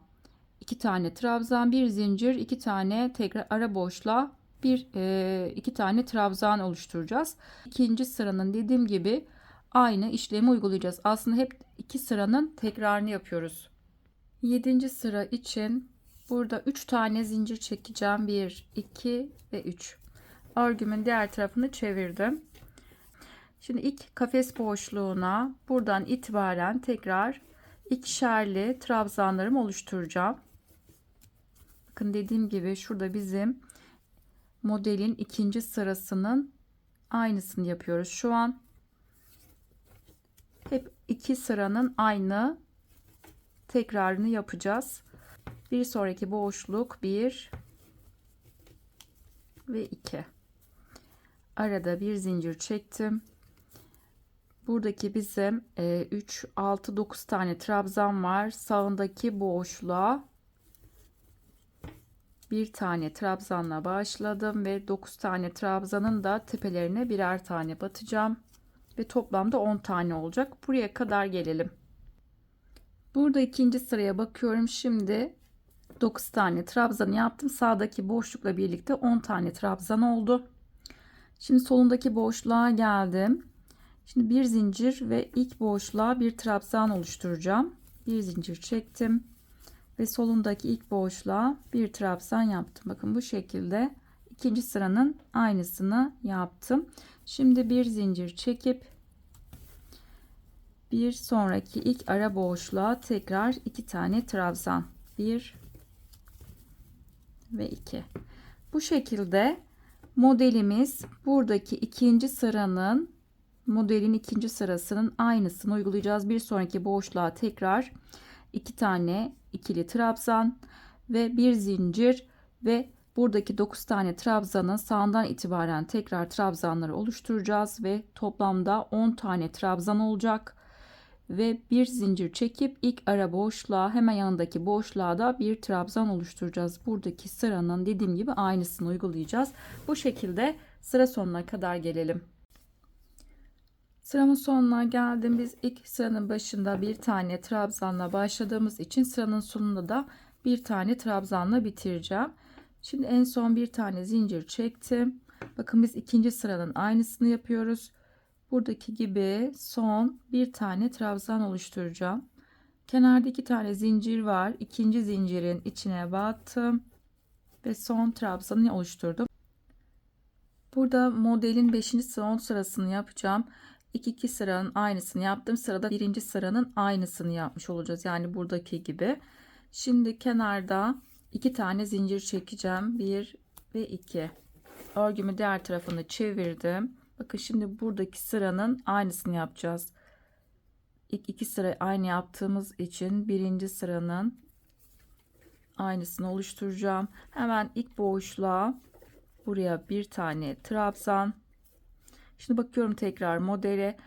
2 tane trabzan, bir zincir, 2 tane tekrar ara boşluğa iki tane trabzan oluşturacağız. İkinci sıranın dediğim gibi aynı işlemi uygulayacağız. Aslında hep iki sıranın tekrarını yapıyoruz. 7. sıra için burada 3 tane zincir çekeceğim. 1, 2 ve 3. Örgümün diğer tarafını çevirdim. Şimdi ilk kafes boşluğuna buradan itibaren tekrar ikişerli trabzanlarımı oluşturacağım. Bakın dediğim gibi şurada bizim modelin 2. sırasının aynısını yapıyoruz. Şu an hep iki sıranın aynı tekrarını yapacağız. Bir sonraki boşluk 1 ve 2. Arada bir zincir çektim. Buradaki bizim 3, 6, 9 tane trabzan var. Sağındaki boşluğa bir tane trabzanla başladım ve 9 tane trabzanın da tepelerine birer tane batacağım. Ve toplamda 10 tane olacak. Buraya kadar gelelim. Burada 2. sıraya bakıyorum. Şimdi 9 tane trabzanı yaptım. Sağdaki boşlukla birlikte 10 tane trabzan oldu. Şimdi solundaki boşluğa geldim. Şimdi bir zincir ve ilk boşluğa bir trabzan oluşturacağım. Bir zincir çektim ve solundaki ilk boşluğa bir trabzan yaptım. Bakın bu şekilde 2. sıranın aynısını yaptım. Şimdi bir zincir çekip bir sonraki ilk ara boşluğa tekrar 2 tane trabzan. 1 ve 2. Bu şekilde modelimiz buradaki 2. sıranın modelin 2. sırasının aynısını uygulayacağız. Bir sonraki boşluğa tekrar 2 tane ikili trabzan ve bir zincir ve buradaki 9 tane trabzanın sağından itibaren tekrar trabzanları oluşturacağız ve toplamda 10 tane trabzan olacak. Ve bir zincir çekip ilk ara boşluğa hemen yanındaki boşluğa da bir trabzan oluşturacağız. Buradaki sıranın dediğim gibi aynısını uygulayacağız. Bu şekilde sıra sonuna kadar gelelim. Sıramın sonuna geldim. Biz ilk sıranın başında bir tane trabzanla başladığımız için sıranın sonunda da bir tane trabzanla bitireceğim. Şimdi en son bir tane zincir çektim. Bakın biz 2. sıranın aynısını yapıyoruz. Buradaki gibi son bir tane trabzan oluşturacağım. Kenarda 2 tane zincir var. İkinci zincirin içine battım ve son trabzanı oluşturdum. Burada modelin 5. son sırasını yapacağım. İki sıranın aynısını yaptım. Sırada birinci sıranın aynısını yapmış olacağız. Yani buradaki gibi. Şimdi kenarda 2 tane zincir çekeceğim. 1 ve 2. Örgümü diğer tarafını çevirdim. Bakın şimdi buradaki sıranın aynısını yapacağız. İlk 2 sıra aynı yaptığımız için birinci sıranın aynısını oluşturacağım. Hemen ilk boşluğa buraya bir tane trabzan. Şimdi bakıyorum tekrar modele.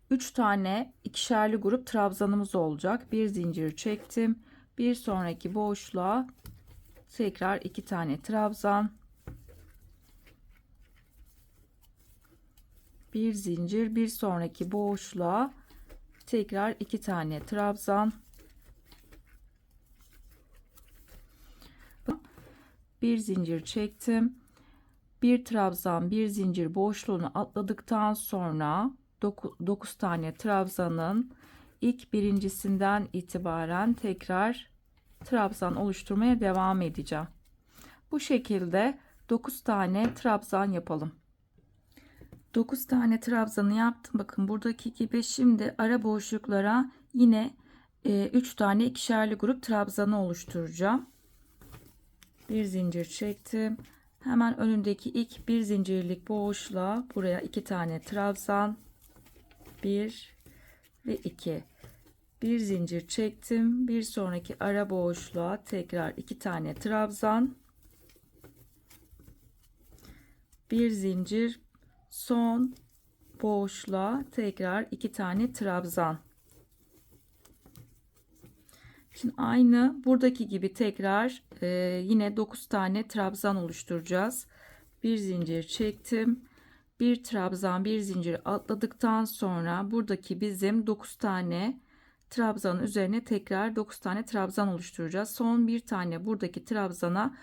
3 tane ikişerli grup trabzanımız olacak. Bir zincir çektim. Bir sonraki boşluğa tekrar 2 tane trabzan. Bir zincir, bir sonraki boşluğa tekrar 2 tane trabzan. Bir zincir çektim. Bir trabzan, bir zincir boşluğunu atladıktan sonra 9 tane trabzanın ilk birincisinden itibaren tekrar trabzan oluşturmaya devam edeceğim. Bu şekilde 9 tane trabzan yapalım. 9 tane trabzanı yaptım. Bakın buradaki gibi şimdi ara boşluklara yine 3 tane ikişerli grup trabzanı oluşturacağım. Bir zincir çektim. Hemen önündeki ilk bir zincirlik boşluğa buraya 2 tane trabzan, 1 ve 2. Bir zincir çektim. Bir sonraki ara boşluğa tekrar 2 tane trabzan, bir zincir, son boşluğa tekrar 2 tane trabzan. Şimdi aynı buradaki gibi tekrar yine 9 tane trabzan oluşturacağız. Bir zincir çektim. Bir trabzan, bir zincir atladıktan sonra buradaki bizim 9 tane trabzanın üzerine tekrar 9 tane trabzan oluşturacağız. Son bir tane buradaki trabzana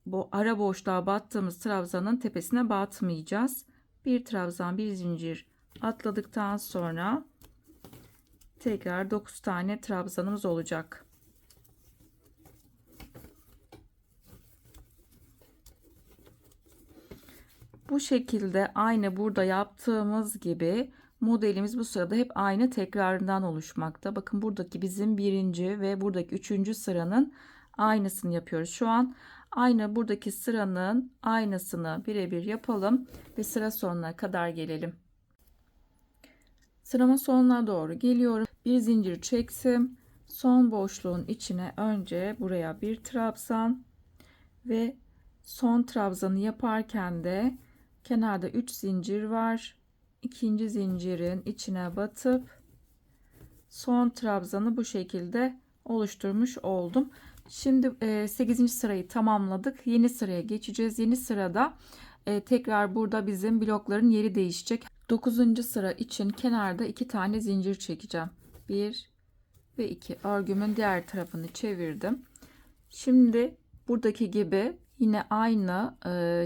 bu ara boşluğa battığımız trabzanın tepesine batmayacağız. Bir trabzan, bir zincir atladıktan sonra tekrar 9 tane trabzanımız olacak. Bu şekilde aynı burada yaptığımız gibi modelimiz bu sırada hep aynı tekrarından oluşmakta. Bakın buradaki bizim birinci ve buradaki üçüncü sıranın aynısını yapıyoruz. Şu an aynı buradaki sıranın aynısını birebir yapalım ve sıra sonuna kadar gelelim. Sırama sonuna doğru geliyorum. Bir zincir çektim. Son boşluğun içine önce buraya bir trabzan ve son trabzanı yaparken de kenarda 3 zincir var. İkinci zincirin içine batıp son trabzanı bu şekilde oluşturmuş oldum. Şimdi 8. sırayı tamamladık. Yeni sıraya geçeceğiz. Yeni sırada tekrar burada bizim blokların yeri değişecek. 9. sıra için kenarda 2 tane zincir çekeceğim. 1 ve 2. Örgümün diğer tarafını çevirdim. Şimdi buradaki gibi yine aynı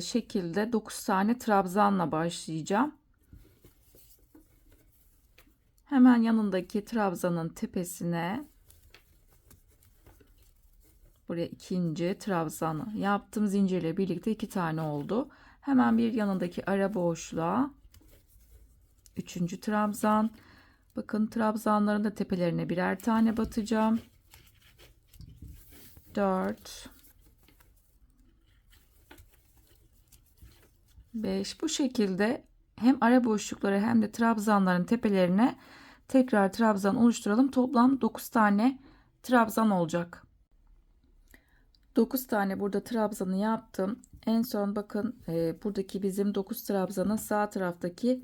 şekilde 9 tane trabzanla başlayacağım. Hemen yanındaki trabzanın tepesine buraya ikinci trabzanı yaptım. Zincirle birlikte 2 tane oldu. Hemen bir yanındaki ara boşluğa 3. trabzan. Bakın trabzanların da tepelerine birer tane batacağım. 4 5 bu şekilde hem ara boşlukları hem de trabzanların tepelerine tekrar trabzan oluşturalım. Toplam 9 tane trabzan olacak. 9 tane burada trabzanı yaptım. En son bakın buradaki bizim 9 trabzanın sağ taraftaki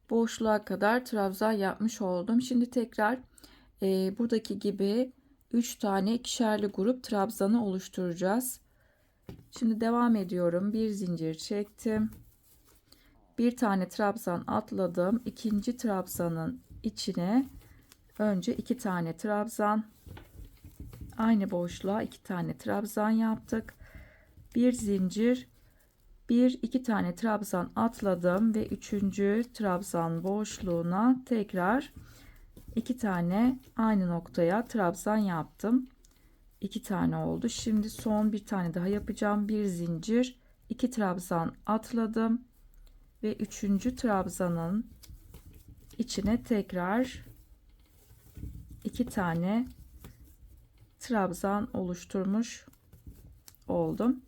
boşluğa kadar trabzan yapmış oldum. Şimdi tekrar buradaki gibi 3 tane ikişerli grup trabzanı oluşturacağız. Şimdi devam ediyorum. Bir zincir çektim. Bir tane trabzan atladım. İkinci trabzanın içine önce 2 tane trabzan, aynı boşluğa 2 tane trabzan yaptık. Bir zincir, 2 tane trabzan atladım ve 3. trabzan boşluğuna tekrar 2 tane aynı noktaya trabzan yaptım. 2 tane oldu. Şimdi son bir tane daha yapacağım. Bir zincir, 2 trabzan atladım ve 3. trabzanın içine tekrar 2 tane trabzan oluşturmuş oldum.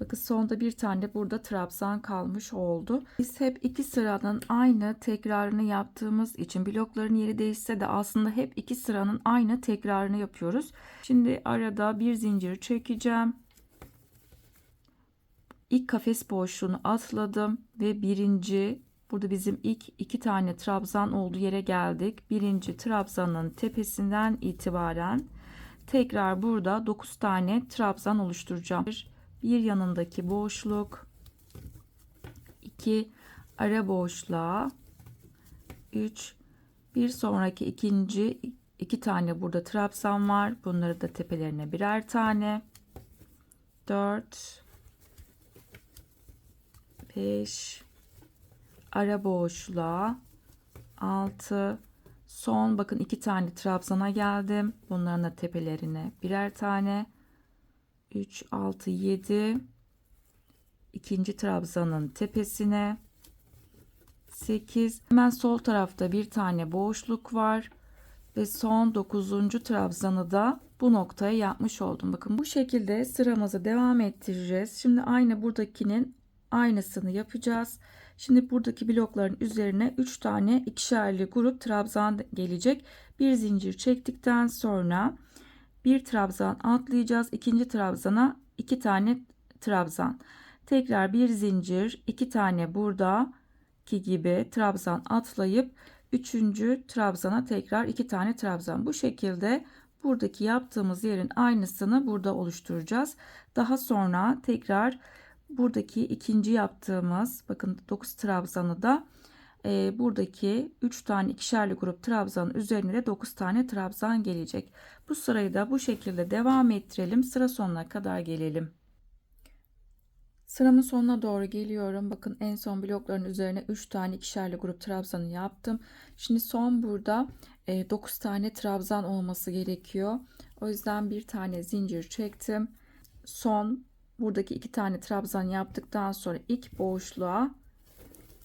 Bakın sonda bir tane de burada trabzan kalmış oldu. Biz hep iki sıranın aynı tekrarını yaptığımız için blokların yeri değişse de aslında hep iki sıranın aynı tekrarını yapıyoruz. Şimdi arada bir zincir çekeceğim. İlk kafes boşluğunu atladım ve burada bizim ilk iki tane trabzan olduğu yere geldik. Birinci trabzanın tepesinden itibaren tekrar burada 9 tane trabzan oluşturacağım. Bir yanındaki boşluk, 2 ara boşluğa, 3 bir sonraki iki tane burada trabzan var. Bunları da tepelerine birer tane, 4 5 ara boşluğa, 6 son bakın 2 tane trabzana geldim. Bunların da tepelerine birer tane, 3 6 7 ikinci trabzanın tepesine, 8 hemen sol tarafta bir tane boşluk var ve son 9. trabzanı da bu noktaya yapmış oldum. Bakın bu şekilde sıramızı devam ettireceğiz. Şimdi aynı buradakinin aynısını yapacağız. Şimdi buradaki blokların üzerine 3 tane ikişerli grup trabzan gelecek. Bir zincir çektikten sonra bir trabzan atlayacağız. İkinci trabzana 2 tane trabzan. Tekrar bir zincir, 2 tane buradaki gibi trabzan atlayıp 3. trabzana tekrar 2 tane trabzan. Bu şekilde buradaki yaptığımız yerin aynısını burada oluşturacağız. Daha sonra tekrar buradaki ikinci yaptığımız bakın 9 trabzanı da buradaki 3 tane ikişerli grup trabzanın üzerine de 9 tane trabzan gelecek. Bu sırayı da bu şekilde devam ettirelim. Sıra sonuna kadar gelelim. Sıramın sonuna doğru geliyorum. Bakın en son blokların üzerine 3 tane ikişerli grup trabzanı yaptım. Şimdi son burada 9 tane trabzan olması gerekiyor. O yüzden bir tane zincir çektim. Son buradaki 2 tane trabzan yaptıktan sonra ilk boşluğa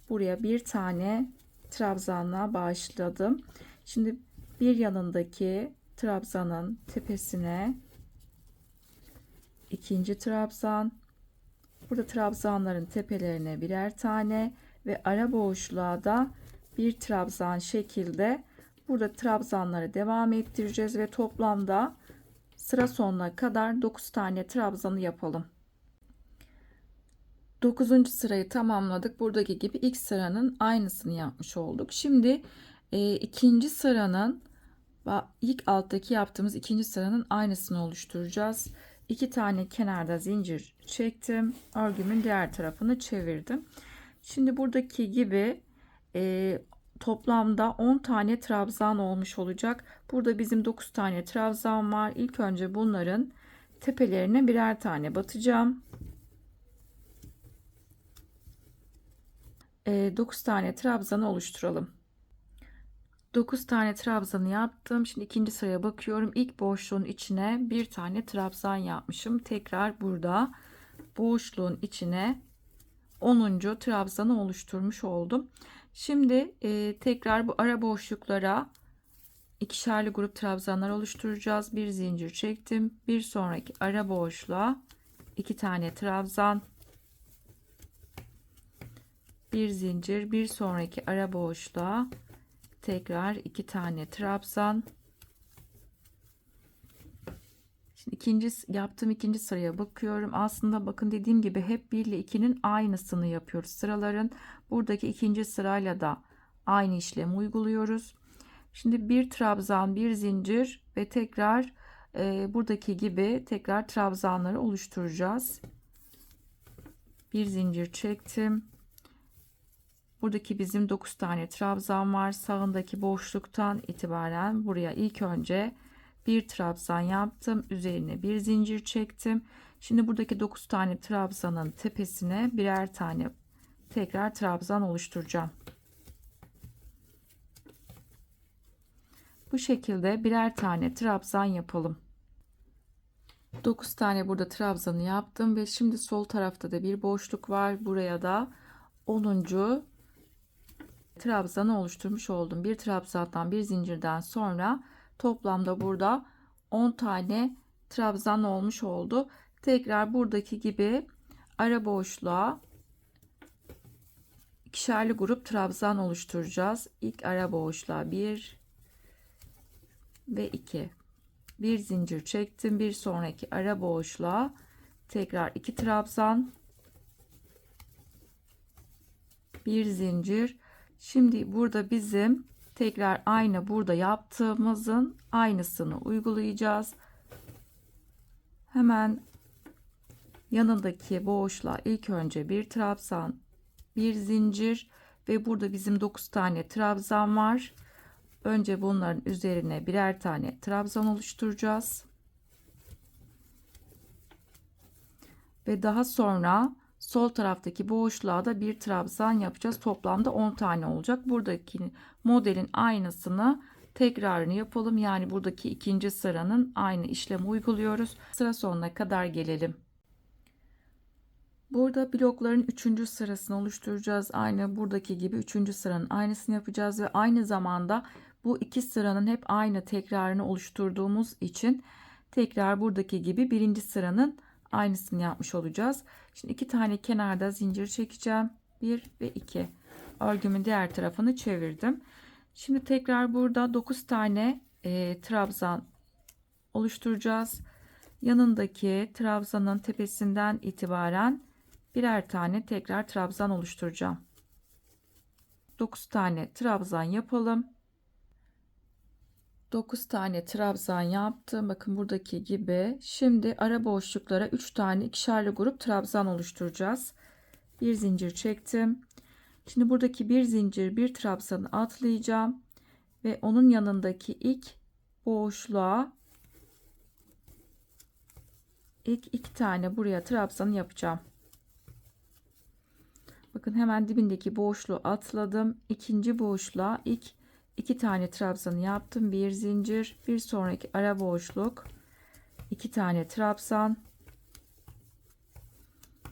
buraya bir tane trabzanla başladım. Şimdi bir yanındaki trabzanın tepesine ikinci trabzan, burada trabzanların tepelerine birer tane ve ara boşluğa da bir trabzan şekilde burada trabzanları devam ettireceğiz ve toplamda sıra sonuna kadar 9 tane trabzanı yapalım. 9. sırayı tamamladık. Buradaki gibi ilk sıranın aynısını yapmış olduk. Şimdi ikinci sıranın ilk alttaki yaptığımız ikinci sıranın aynısını oluşturacağız. 2 tane kenarda zincir çektim. Örgümün diğer tarafını çevirdim. Şimdi buradaki gibi toplamda 10 tane trabzan olmuş olacak. Burada bizim 9 tane trabzan var. İlk önce bunların tepelerine birer tane batacağım. 9 tane trabzanı oluşturalım. 9 tane trabzanı yaptım. Şimdi ikinci sıraya bakıyorum. İlk boşluğun içine bir tane trabzan yapmışım. Tekrar burada boşluğun içine 10. trabzanı oluşturmuş oldum. Şimdi tekrar bu ara boşluklara ikişerli grup trabzanlar oluşturacağız. Bir zincir çektim. Bir sonraki ara boşluğa 2 tane trabzan, bir zincir, bir sonraki ara boşluğa tekrar 2 tane trabzan. Şimdi yaptığım ikinci sıraya bakıyorum. Aslında bakın dediğim gibi hep 1 ile 2'nin aynısını yapıyoruz sıraların. Buradaki ikinci sırayla da aynı işlemi uyguluyoruz. Şimdi bir trabzan, bir zincir ve tekrar buradaki gibi tekrar trabzanları oluşturacağız. Bir zincir çektim. Buradaki bizim 9 tane trabzan var. Sağındaki boşluktan itibaren buraya ilk önce bir trabzan yaptım. Üzerine bir zincir çektim. Şimdi buradaki 9 tane trabzanın tepesine birer tane tekrar trabzan oluşturacağım. Bu şekilde birer tane trabzan yapalım. 9 tane burada trabzanı yaptım ve şimdi sol tarafta da bir boşluk var. Buraya da 10. trabzanı oluşturmuş oldum. Bir trabzandan bir zincirden sonra toplamda burada 10 tane trabzan olmuş oldu. Tekrar buradaki gibi ara boşluğa ikişerli grup trabzan oluşturacağız. İlk ara boşluğa 1 ve 2. Bir zincir çektim. Bir sonraki ara boşluğa tekrar 2 trabzan, bir zincir. Şimdi burada bizim tekrar aynı burada yaptığımızın aynısını uygulayacağız. Hemen yanındaki boşluğa ilk önce bir trabzan, bir zincir ve burada bizim 9 tane trabzan var. Önce bunların üzerine birer tane trabzan oluşturacağız. Ve daha sonra sol taraftaki boşluğa da bir trabzan yapacağız. Toplamda 10 tane olacak. Buradaki modelin aynısını tekrarını yapalım. Yani buradaki ikinci sıranın aynı işlemi uyguluyoruz. Sıra sonuna kadar gelelim. Burada blokların 3. sırasını oluşturacağız. Aynı buradaki gibi 3. sıranın aynısını yapacağız ve aynı zamanda bu iki sıranın hep aynı tekrarını oluşturduğumuz için tekrar buradaki gibi 1. sıranın aynısını yapmış olacağız. Şimdi 2 tane kenarda zincir çekeceğim. 1 ve 2. Örgümün diğer tarafını çevirdim. Şimdi tekrar burada 9 tane trabzan oluşturacağız. Yanındaki trabzanın tepesinden itibaren birer tane tekrar trabzan oluşturacağım. 9 tane trabzan yapalım. 9 tane trabzan yaptım. Bakın buradaki gibi. Şimdi ara boşluklara 3 tane ikişerli grup trabzan oluşturacağız. Bir zincir çektim. Şimdi buradaki bir zincir bir trabzanı atlayacağım ve onun yanındaki ilk boşluğa ilk 2 tane buraya trabzanı yapacağım. Bakın hemen dibindeki boşluğu atladım. İkinci boşluğa ilk 2 tane trabzanı yaptım. Bir zincir, bir sonraki ara boşluk, 2 tane trabzan,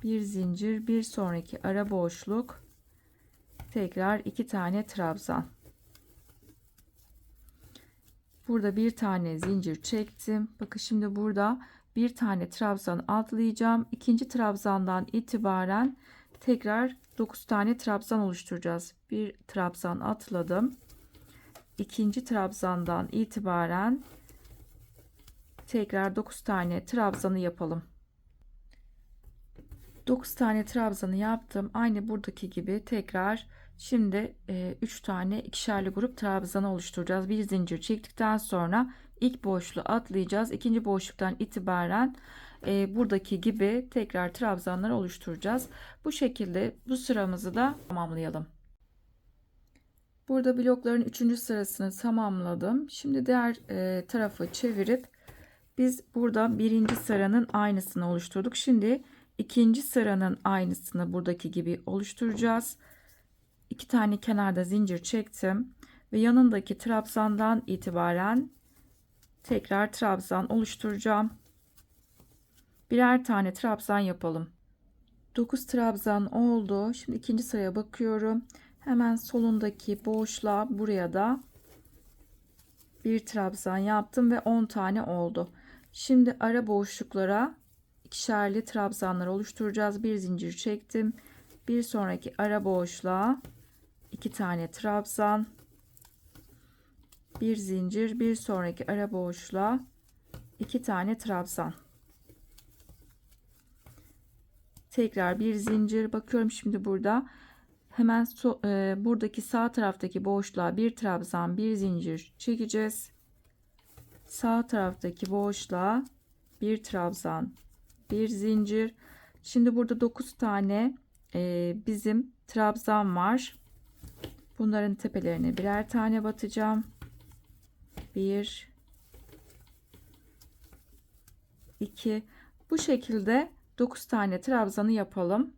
bir zincir, bir sonraki ara boşluk, tekrar 2 tane trabzan. Burada bir tane zincir çektim. Bakın şimdi burada bir tane trabzan atlayacağım. İkinci trabzandan itibaren tekrar 9 tane trabzan oluşturacağız. Bir trabzan atladım. İkinci trabzandan itibaren tekrar 9 tane trabzanı yapalım. 9 tane trabzanı yaptım. Aynı buradaki gibi tekrar şimdi 3 tane ikişerli grup trabzanı oluşturacağız. Bir zincir çektikten sonra ilk boşluğu atlayacağız. İkinci boşluktan itibaren buradaki gibi tekrar trabzanları oluşturacağız. Bu şekilde bu sıramızı da tamamlayalım. Burada blokların 3. sırasını tamamladım. Şimdi diğer tarafı çevirip biz burada 1. sıranın aynısını oluşturduk. Şimdi 2. sıranın aynısını buradaki gibi oluşturacağız. 2 tane kenarda zincir çektim ve yanındaki trabzandan itibaren tekrar trabzan oluşturacağım. Birer tane trabzan yapalım. 9 trabzan oldu. Şimdi 2. sıraya bakıyorum. Hemen solundaki boşluğa buraya da bir trabzan yaptım ve 10 tane oldu. Şimdi ara boşluklara ikişerli trabzanlar oluşturacağız. Bir zincir çektim. Bir sonraki ara boşluğa 2 tane trabzan, bir zincir, bir sonraki ara boşluğa 2 tane trabzan. Tekrar bir zincir. Bakıyorum şimdi burada. Hemen buradaki sağ taraftaki boşluğa bir trabzan, bir zincir çekeceğiz. Sağ taraftaki boşluğa bir trabzan, bir zincir. Şimdi burada 9 tane bizim trabzan var. Bunların tepelerine birer tane batacağım. 1 2 bu şekilde 9 tane trabzanı yapalım.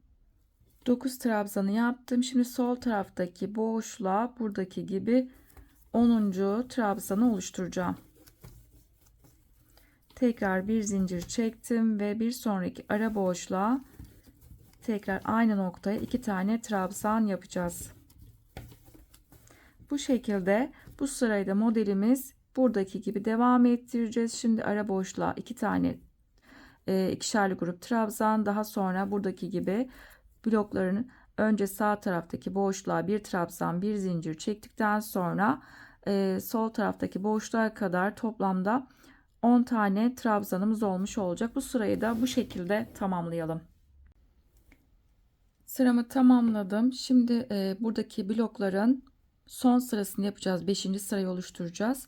9 trabzanı yaptım. Şimdi sol taraftaki boşluğa buradaki gibi 10. trabzanı oluşturacağım. Tekrar bir zincir çektim ve bir sonraki ara boşluğa tekrar aynı noktaya 2 tane trabzan yapacağız. Bu şekilde bu sırayı da modelimiz buradaki gibi devam ettireceğiz. Şimdi ara boşluğa 2 tane ikişerli grup trabzan, daha sonra buradaki gibi blokların önce sağ taraftaki boşluğa bir trabzan, bir zincir çektikten sonra sol taraftaki boşluğa kadar toplamda 10 tane trabzanımız olmuş olacak. Bu sırayı da bu şekilde tamamlayalım. Sıramı tamamladım. Şimdi buradaki blokların son sırasını yapacağız. 5. sırayı oluşturacağız.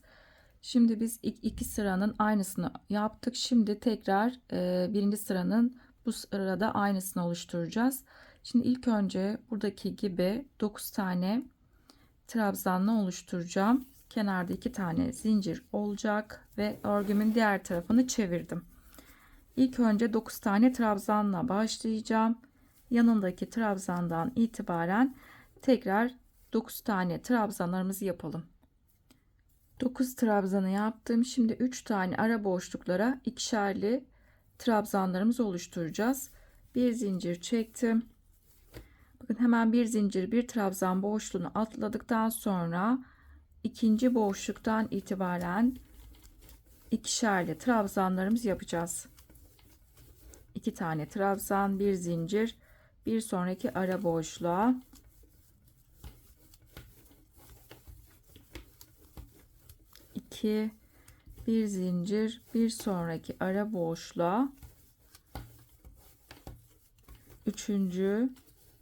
Şimdi biz iki sıranın aynısını yaptık. Şimdi tekrar birinci sıranın bu sırada aynısını oluşturacağız. Şimdi ilk önce buradaki gibi 9 tane trabzanla oluşturacağım. Kenarda 2 tane zincir olacak ve örgümün diğer tarafını çevirdim. İlk önce 9 tane trabzanla başlayacağım. Yanındaki trabzandan itibaren tekrar 9 tane trabzanlarımızı yapalım. 9 trabzanı yaptım. Şimdi 3 tane ara boşluklara ikişerli trabzanlarımızı oluşturacağız. Bir zincir çektim. Bakın hemen bir zincir, bir trabzan boşluğunu atladıktan sonra ikinci boşluktan itibaren ikişerli trabzanlarımızı yapacağız. 2 tane trabzan, bir zincir, bir sonraki ara boşluğa 2, bir zincir, bir sonraki ara boşluğa 3.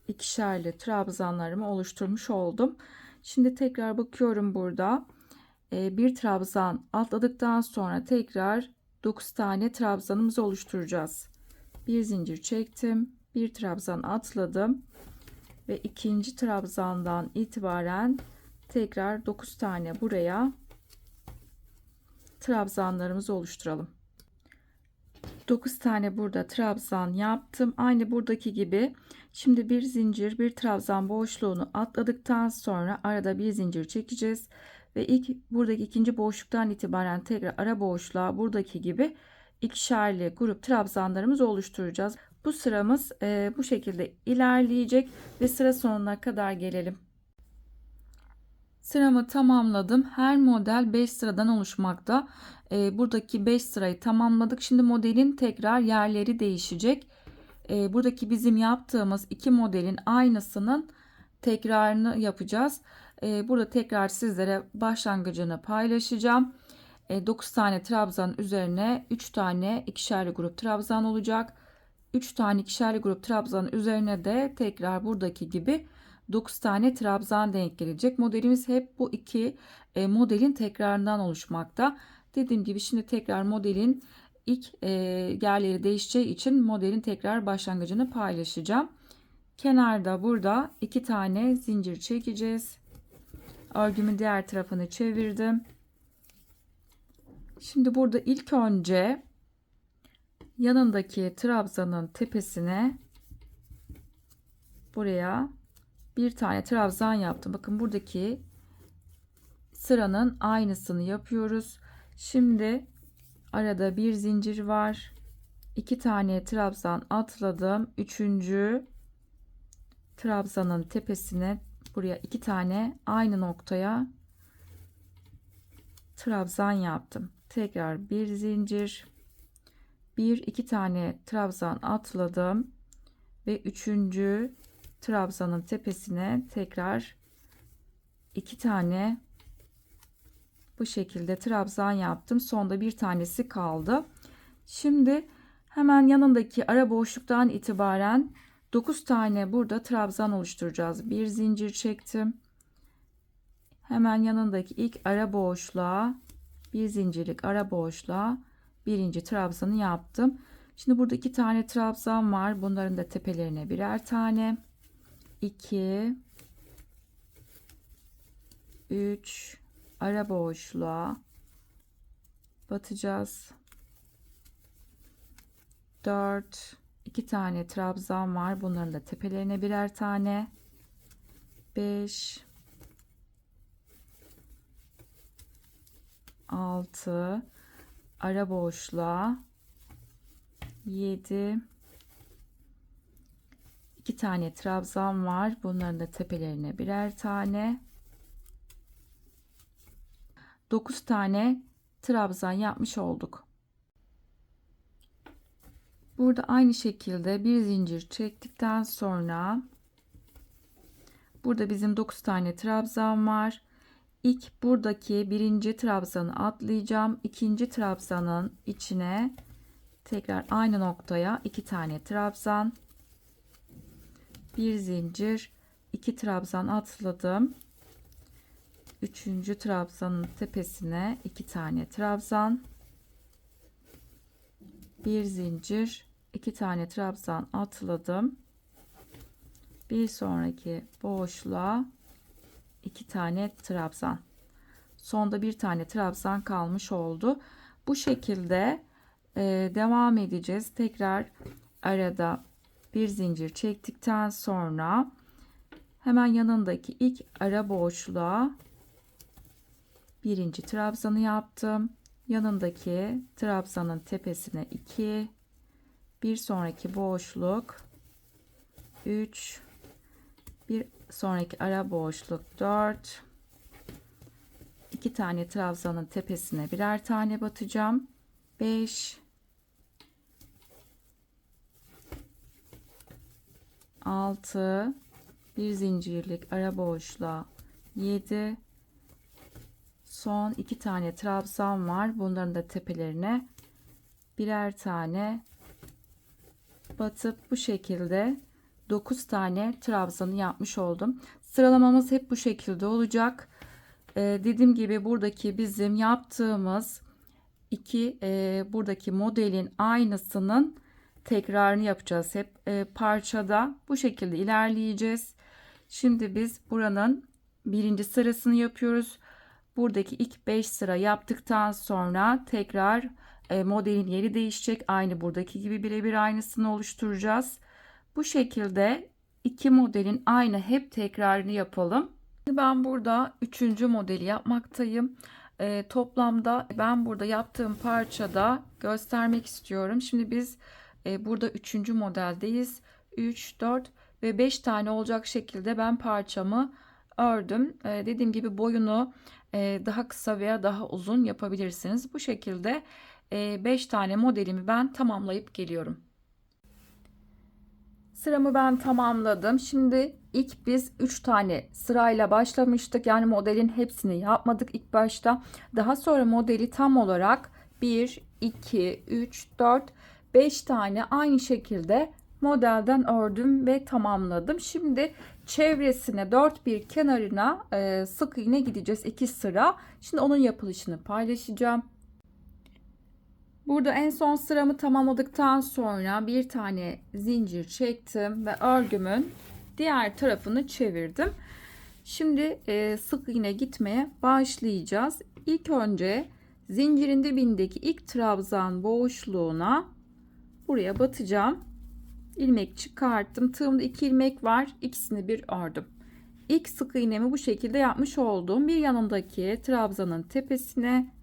ikişerli trabzanlarımı oluşturmuş oldum. Şimdi tekrar bakıyorum burada. Bir trabzan atladıktan sonra tekrar 9 tane trabzanımızı oluşturacağız. Bir zincir çektim, bir trabzan atladım ve ikinci trabzandan itibaren tekrar 9 tane buraya trabzanlarımızı oluşturalım. 9 tane burada trabzan yaptım. Aynı buradaki gibi. Şimdi bir zincir, bir trabzan boşluğunu atladıktan sonra arada bir zincir çekeceğiz ve buradaki ikinci boşluktan itibaren tekrar ara boşluğa buradaki gibi ikişerli grup trabzanlarımızı oluşturacağız. Bu sıramız bu şekilde ilerleyecek ve sıra sonuna kadar gelelim. Sıramı tamamladım. Her model 5 sıradan oluşmakta. Buradaki 5 sırayı tamamladık. Şimdi modelin tekrar yerleri değişecek. Buradaki bizim yaptığımız iki modelin aynısının tekrarını yapacağız. Burada tekrar sizlere başlangıcını paylaşacağım. 9 tane trabzan üzerine 3 tane ikişerli grup trabzan olacak. 3 tane ikişerli grup trabzan üzerine de tekrar buradaki gibi 9 tane trabzan denk gelecek. Modelimiz hep bu iki modelin tekrarından oluşmakta. Dediğim gibi şimdi tekrar modelin ilk yerleri değişeceği için modelin tekrar başlangıcını paylaşacağım. Kenarda burada 2 tane zincir çekeceğiz. Örgümün diğer tarafını çevirdim. Şimdi burada ilk önce yanındaki trabzanın tepesine buraya bir tane trabzan yaptım. Bakın buradaki sıranın aynısını yapıyoruz. Şimdi arada bir zincir var. 2 tane trabzan atladım. 3. trabzanın tepesine buraya 2 tane aynı noktaya trabzan yaptım. Tekrar bir zincir, 2 tane trabzan atladım ve 3. trabzanın tepesine tekrar 2 tane bu şekilde trabzan yaptım. Sonda bir tanesi kaldı. Şimdi hemen yanındaki ara boşluktan itibaren 9 tane burada trabzan oluşturacağız. Bir zincir çektim. Hemen yanındaki ilk ara boşluğa bir zincirlik ara boşluğa birinci trabzanı yaptım. Şimdi burada 2 tane trabzan var. Bunların da tepelerine birer tane. 2 3 ara boşluğa batacağız. 4 2 tane trabzan var. Bunların da tepelerine birer tane. 5 6, ara boşluğa 7, 2 tane trabzan var. Bunların da tepelerine birer tane. 9 tane trabzan yapmış olduk. Burada aynı şekilde bir zincir çektikten sonra burada bizim 9 tane trabzan var. İlk buradaki birinci trabzanı atlayacağım. İkinci trabzanın içine tekrar aynı noktaya 2 tane trabzan, bir zincir, 2 trabzan atladım. Üçüncü trabzanın tepesine 2 tane trabzan, bir zincir, 2 tane trabzan atladım. Bir sonraki boşluğa 2 tane trabzan. Sonda bir tane trabzan kalmış oldu. Bu şekilde devam edeceğiz. Tekrar arada bir zincir çektikten sonra hemen yanındaki ilk ara boşluğa birinci trabzanı yaptım. Yanındaki trabzanın tepesine 2, bir sonraki boşluk 3, bir sonraki ara boşluk 4, 2 tane trabzanın tepesine birer tane batacağım. 5, 6, bir zincirlik ara boşluğa 7, son 2 tane trabzan var. Bunların da tepelerine birer tane batıp bu şekilde 9 tane trabzanı yapmış oldum. Sıralamamız hep bu şekilde olacak. Dediğim gibi buradaki bizim yaptığımız buradaki modelin aynısının tekrarını yapacağız. Hep parçada bu şekilde ilerleyeceğiz. Şimdi biz buranın birinci sırasını yapıyoruz. Buradaki ilk 5 sıra yaptıktan sonra tekrar modelin yeri değişecek. Aynı buradaki gibi birebir aynısını oluşturacağız. Bu şekilde iki modelin aynı hep tekrarını yapalım. Ben burada 3. modeli yapmaktayım. Toplamda ben burada yaptığım parçada göstermek istiyorum. Şimdi biz burada 3. modeldeyiz. 3, 4 ve 5 tane olacak şekilde ben parçamı ördüm. Dediğim gibi boyunu daha kısa veya daha uzun yapabilirsiniz. Bu şekilde 5 tane modelimi ben tamamlayıp geliyorum. Sıramı ben tamamladım. Şimdi ilk biz 3 tane sırayla başlamıştık. Yani modelin hepsini yapmadık ilk başta. Daha sonra modeli tam olarak 1, 2, 3, 4, 5 tane aynı şekilde modelden ördüm ve tamamladım. Şimdi çevresine 4 bir kenarına sık iğne gideceğiz 2 sıra. Şimdi onun yapılışını paylaşacağım. Burada en son sıramı tamamladıktan sonra bir tane zincir çektim ve örgümün diğer tarafını çevirdim. Şimdi sık iğne gitmeye başlayacağız. İlk önce zincirin dibindeki ilk trabzan boşluğuna buraya batacağım. İlmek çıkarttım. Tığımda 2 ilmek var. İkisini bir ördüm. İlk sık iğnemi bu şekilde yapmış oldum. Bir yanındaki trabzanın tepesine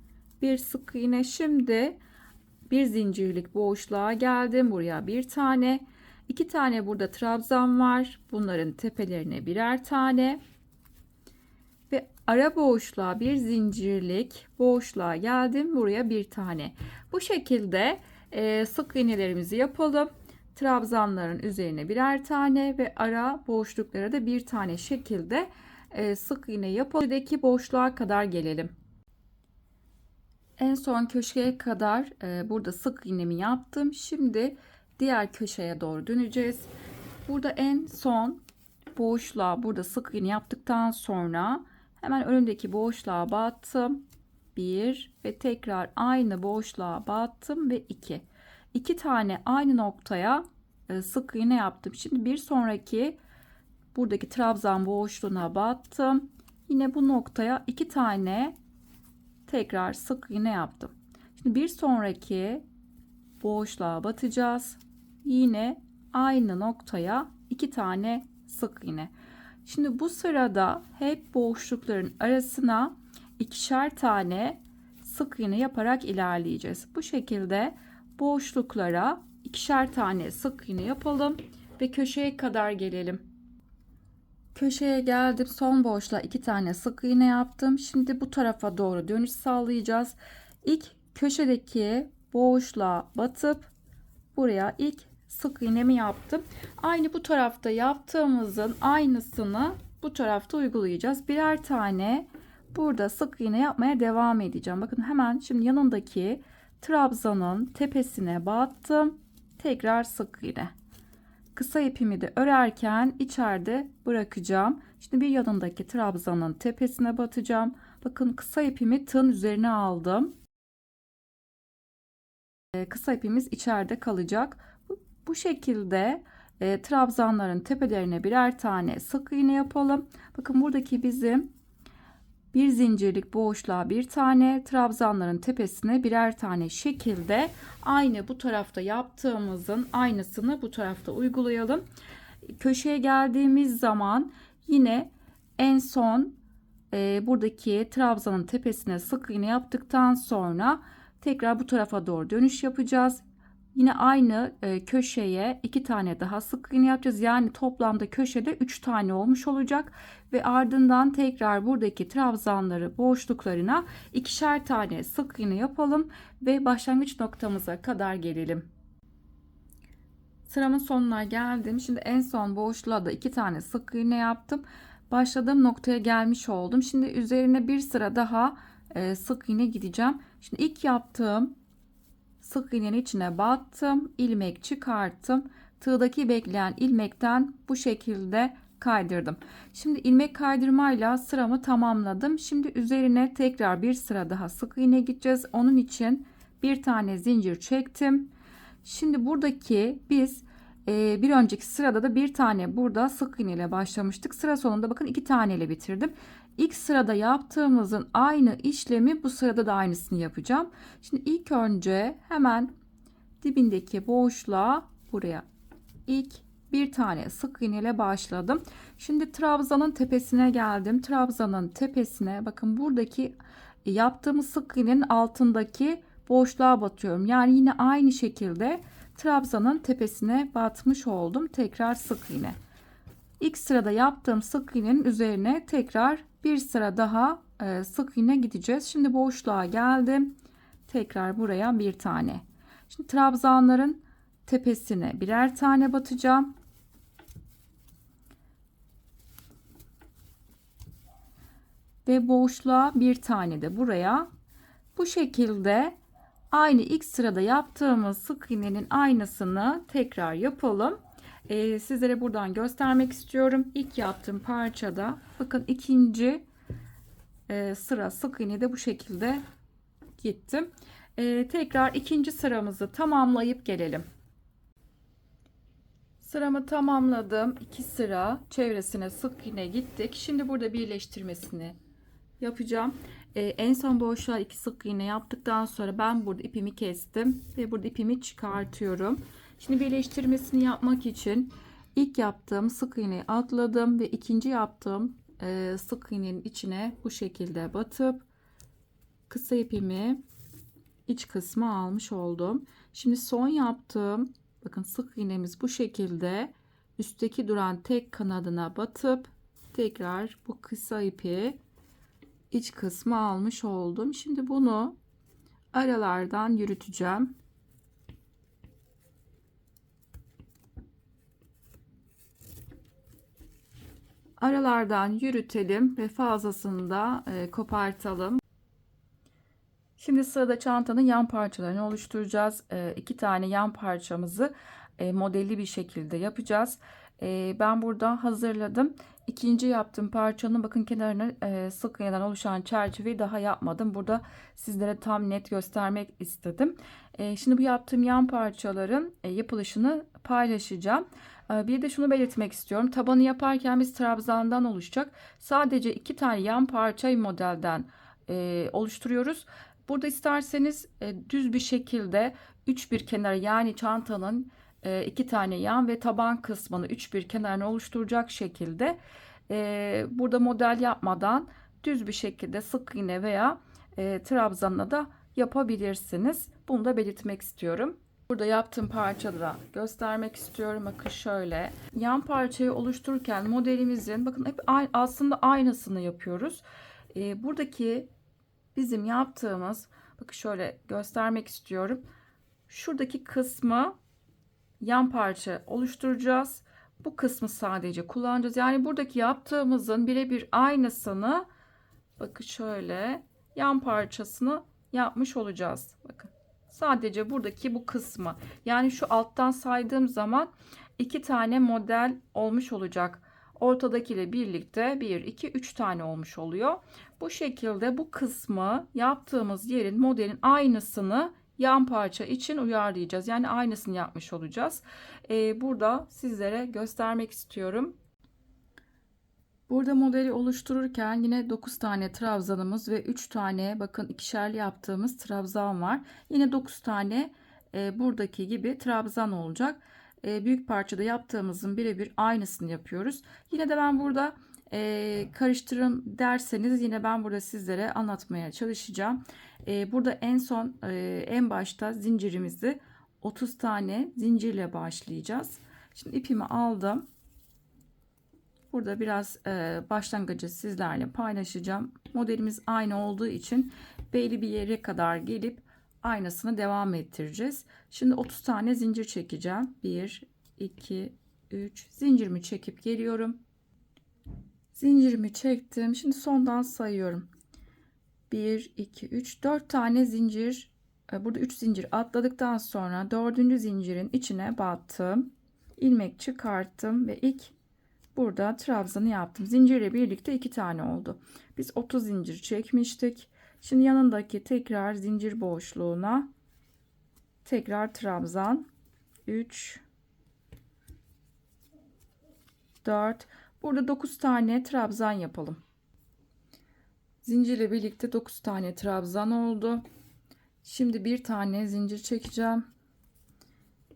bir sık iğne. Şimdi bir zincirlik boşluğa geldim. Buraya bir tane, 2 tane burada trabzan var. Bunların tepelerine birer tane ve ara boşluğa bir zincirlik boşluğa geldim. Buraya bir tane. Bu şekilde sık iğnelerimizi yapalım. Trabzanların üzerine birer tane ve ara boşluklara da bir tane şekilde sık iğne yapalım. Buradaki boşluğa kadar gelelim. En son köşeye kadar burada sık iğnemi yaptım. Şimdi diğer köşeye doğru döneceğiz. Burada en son boşluğa burada sık iğne yaptıktan sonra hemen önündeki boşluğa battım. 1 ve tekrar aynı boşluğa battım ve 2. 2 tane aynı noktaya sık iğne yaptım. Şimdi bir sonraki buradaki trabzan boşluğuna battım. Yine bu noktaya 2 tane tekrar sık iğne yaptım. Şimdi bir sonraki boşluğa batacağız. Yine aynı noktaya 2 tane sık iğne. Şimdi bu sırada hep boşlukların arasına ikişer tane sık iğne yaparak ilerleyeceğiz. Bu şekilde boşluklara ikişer tane sık iğne yapalım ve köşeye kadar gelelim. Köşeye geldim. Son boşluğa 2 tane sık iğne yaptım. Şimdi bu tarafa doğru dönüş sağlayacağız. İlk köşedeki boşluğa batıp buraya ilk sık iğnemi yaptım. Aynı bu tarafta yaptığımızın aynısını bu tarafta uygulayacağız. Birer tane burada sık iğne yapmaya devam edeceğim. Bakın hemen şimdi yanındaki trabzanın tepesine battım. Tekrar sık iğne. Kısa ipimi de örerken içeride bırakacağım. Şimdi bir yanındaki trabzanın tepesine batacağım. Bakın kısa ipimi tığın üzerine aldım. Kısa ipimiz içeride kalacak. Bu şekilde trabzanların tepelerine birer tane sık iğne yapalım. Bakın buradaki bizim bir zincirlik boşluğa bir tane, trabzanların tepesine birer tane şekilde aynı bu tarafta yaptığımızın aynısını bu tarafta uygulayalım. Köşeye geldiğimiz zaman yine en son buradaki trabzanın tepesine sık iğne yaptıktan sonra tekrar bu tarafa doğru dönüş yapacağız. Yine aynı köşeye 2 tane daha sık iğne yapacağız. Yani toplamda köşede 3 tane olmuş olacak. Ve ardından tekrar buradaki trabzanları boşluklarına ikişer tane sık iğne yapalım. Ve başlangıç noktamıza kadar gelelim. Sıramın sonuna geldim. Şimdi en son boşluğa da 2 tane sık iğne yaptım. Başladığım noktaya gelmiş oldum. Şimdi üzerine bir sıra daha sık iğne gideceğim. Şimdi ilk yaptığım sık iğnenin içine battım, ilmek çıkarttım. Tığdaki bekleyen ilmekten bu şekilde kaydırdım. Şimdi ilmek kaydırmayla sıramı tamamladım. Şimdi üzerine tekrar bir sıra daha sık iğne gideceğiz. Onun için bir tane zincir çektim. Şimdi buradaki biz bir önceki sırada da bir tane burada sık iğne ile başlamıştık. Sıra sonunda bakın 2 tane ile bitirdim. İlk sırada yaptığımızın aynı işlemi bu sırada da aynısını yapacağım. Şimdi ilk önce hemen dibindeki boşluğa buraya ilk bir tane sık iğne ile başladım. Şimdi trabzanın tepesine geldim. Trabzanın tepesine bakın buradaki yaptığımız sık iğnenin altındaki boşluğa batıyorum. Yani yine aynı şekilde trabzanın tepesine batmış oldum. Tekrar sık iğne. İlk sırada yaptığım sık iğnenin üzerine tekrar bir sıra daha sık iğne gideceğiz. Şimdi boşluğa geldim. Tekrar buraya bir tane. Şimdi trabzanların tepesine birer tane batacağım. Ve boşluğa bir tane de buraya. Bu şekilde aynı ilk sırada yaptığımız sık iğnenin aynısını tekrar yapalım. Sizlere buradan göstermek istiyorum. İlk yaptığım parçada bakın ikinci sıra sık iğne de bu şekilde gittim. Tekrar ikinci sıramızı tamamlayıp gelelim. Sıramı tamamladım. 2 sıra çevresine sık iğne gittik. Şimdi burada birleştirmesini yapacağım. En son boşluğa 2 sık iğne yaptıktan sonra ben burada ipimi kestim ve burada ipimi çıkartıyorum. Şimdi birleştirmesini yapmak için ilk yaptığım sık iğneyi atladım ve ikinci yaptığım sık iğnenin içine bu şekilde batıp kısa ipimi iç kısmı almış oldum. Şimdi son yaptığım bakın sık iğnemiz bu şekilde üstteki duran tek kanadına batıp tekrar bu kısa ipi iç kısmı almış oldum. Şimdi bunu aralardan yürüteceğim. Aralardan yürütelim ve fazlasını da kopartalım. Şimdi sırada çantanın yan parçalarını oluşturacağız. 2 tane yan parçamızı modelli bir şekilde yapacağız. Ben burada hazırladım. İkinci yaptığım parçanın bakın kenarını sık iğneden oluşan çerçeveyi daha yapmadım. Burada sizlere tam net göstermek istedim. Şimdi bu yaptığım yan parçaların yapılışını paylaşacağım. Bir de şunu belirtmek istiyorum. Tabanı yaparken biz trabzandan oluşacak. Sadece 2 tane yan parçayı modelden oluşturuyoruz. Burada isterseniz düz bir şekilde 3 bir kenarı yani çantanın 2 tane yan ve taban kısmını 3 bir kenarını oluşturacak şekilde burada model yapmadan düz bir şekilde sık iğne veya trabzanla da yapabilirsiniz. Bunu da belirtmek istiyorum. Burada yaptığım parçada da göstermek istiyorum. Bakın şöyle. Yan parçayı oluştururken modelimizin bakın hep aslında aynısını yapıyoruz. Buradaki bizim yaptığımız, bakın şöyle göstermek istiyorum. Şuradaki kısmı yan parça oluşturacağız. Bu kısmı sadece kullanacağız. Yani buradaki yaptığımızın birebir aynısını bakın şöyle yan parçasını yapmış olacağız. Bakın sadece buradaki bu kısmı, yani şu alttan saydığım zaman 2 tane model olmuş olacak. Ortadakiyle birlikte 1, 2, 3 tane olmuş oluyor. Bu şekilde bu kısmı yaptığımız yerin modelin aynısını yan parça için uyarlayacağız. Yani aynısını yapmış olacağız. Burada sizlere göstermek istiyorum. Burada modeli oluştururken yine 9 tane trabzanımız ve 3 tane bakın ikişerli yaptığımız trabzan var. Yine 9 tane buradaki gibi trabzan olacak. Büyük parçada yaptığımızın birebir aynısını yapıyoruz. Yine de ben burada karıştırın derseniz yine ben burada sizlere anlatmaya çalışacağım. Burada en son en başta zincirimizi 30 tane zincirle başlayacağız. Şimdi ipimi aldım. Burada biraz başlangıcı sizlerle paylaşacağım. Modelimiz aynı olduğu için belli bir yere kadar gelip aynısını devam ettireceğiz. Şimdi 30 tane zincir çekeceğim. 1, 2, 3 zincirimi çekip geliyorum. Zincirimi çektim. Şimdi sondan sayıyorum. 1, 2, 3, 4 tane zincir. Burada 3 zincir atladıktan sonra 4. zincirin içine battım. İlmek çıkarttım ve ilk burada trabzanı yaptım. Zincirle birlikte 2 tane oldu. Biz 30 zincir çekmiştik. Şimdi yanındaki tekrar zincir boşluğuna tekrar trabzan 3 4, burada 9 tane trabzan yapalım. Zincirle birlikte 9 tane trabzan oldu. Şimdi bir tane zincir çekeceğim.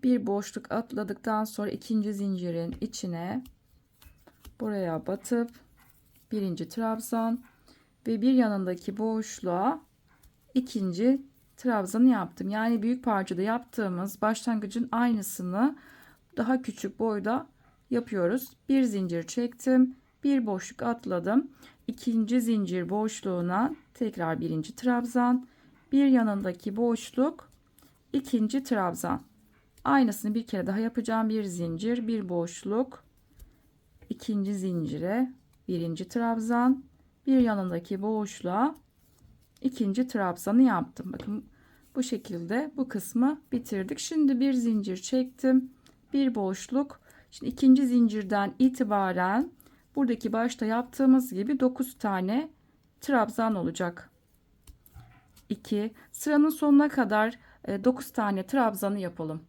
Bir boşluk atladıktan sonra ikinci zincirin içine buraya batıp birinci trabzan ve bir yanındaki boşluğa ikinci trabzanı yaptım. Yani büyük parçada yaptığımız başlangıcın aynısını daha küçük boyda yapıyoruz. Bir zincir çektim, bir boşluk atladım. İkinci zincir boşluğuna tekrar birinci trabzan, bir yanındaki boşluk ikinci trabzan. Aynısını bir kere daha yapacağım. Bir zincir, bir boşluk, ikinci zincire birinci trabzan, bir yanındaki boşluğa ikinci trabzanı yaptım. Bakın bu şekilde bu kısmı bitirdik. Şimdi bir zincir çektim, bir boşluk. Şimdi ikinci zincirden itibaren buradaki başta yaptığımız gibi 9 tane trabzan olacak. 2 sıranın sonuna kadar 9 tane trabzanı yapalım.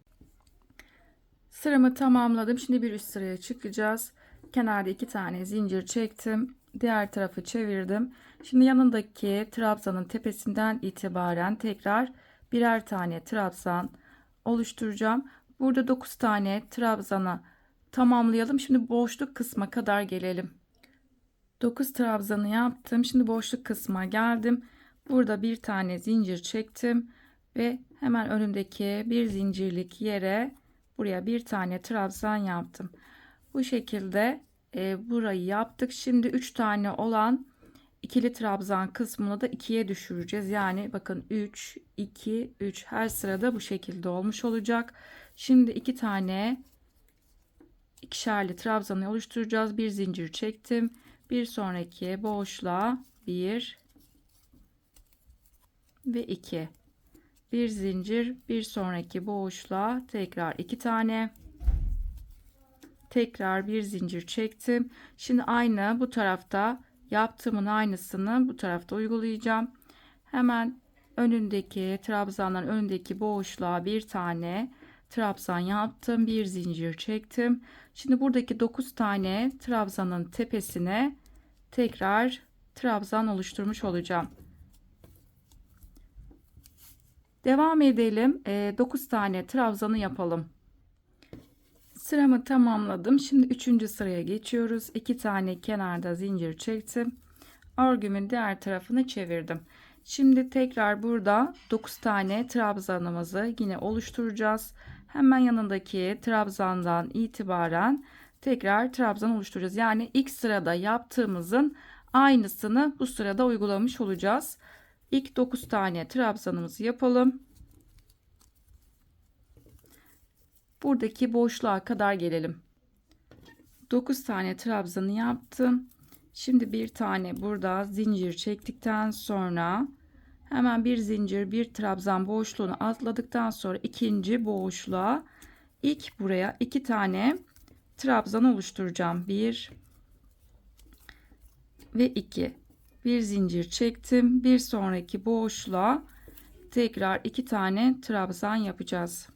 Sıramı tamamladım. Şimdi bir üst sıraya çıkacağız. Kenarda 2 tane zincir çektim. Diğer tarafı çevirdim. Şimdi yanındaki trabzanın tepesinden itibaren tekrar birer tane trabzan oluşturacağım. Burada 9 tane trabzana tamamlayalım. Şimdi boşluk kısma kadar gelelim. 9 trabzanı yaptım. Şimdi boşluk kısma geldim. Burada bir tane zincir çektim ve hemen önümdeki bir zincirlik yere buraya bir tane trabzan yaptım. Bu şekilde burayı yaptık. Şimdi 3 tane olan ikili trabzan kısmını da 2'ye düşüreceğiz. Yani bakın 3 2 3 her sırada bu şekilde olmuş olacak. Şimdi 2 tane ikişerli trabzanı oluşturacağız. Bir zincir çektim. Bir sonraki boşluğa 1 ve 2. Bir zincir, bir sonraki boşluğa tekrar 2 tane. Tekrar bir zincir çektim. Şimdi aynı bu tarafta yaptığımın aynısını bu tarafta uygulayacağım. Hemen önündeki trabzanların önündeki boşluğa bir tane trabzan yaptım. Bir zincir çektim. Şimdi buradaki 9 tane trabzanın tepesine tekrar trabzan oluşturmuş olacağım. Devam edelim. 9 tane trabzanı yapalım. Sıramı tamamladım. Şimdi 3. sıraya geçiyoruz. 2 tane kenarda zincir çektim. Örgümün diğer tarafını çevirdim. Şimdi tekrar burada 9 tane trabzanımızı yine oluşturacağız. Hemen yanındaki trabzandan itibaren tekrar trabzan oluşturacağız. Yani ilk sırada yaptığımızın aynısını bu sırada uygulamış olacağız. İlk 9 tane trabzanımızı yapalım. Buradaki boşluğa kadar gelelim. 9 tane trabzanı yaptım. Şimdi bir tane burada zincir çektikten sonra hemen bir zincir, bir trabzan boşluğunu atladıktan sonra ikinci boşluğa ilk buraya 2 tane trabzan oluşturacağım. 1 ve 2. Bir zincir çektim. Bir sonraki boşluğa tekrar 2 tane trabzan yapacağız.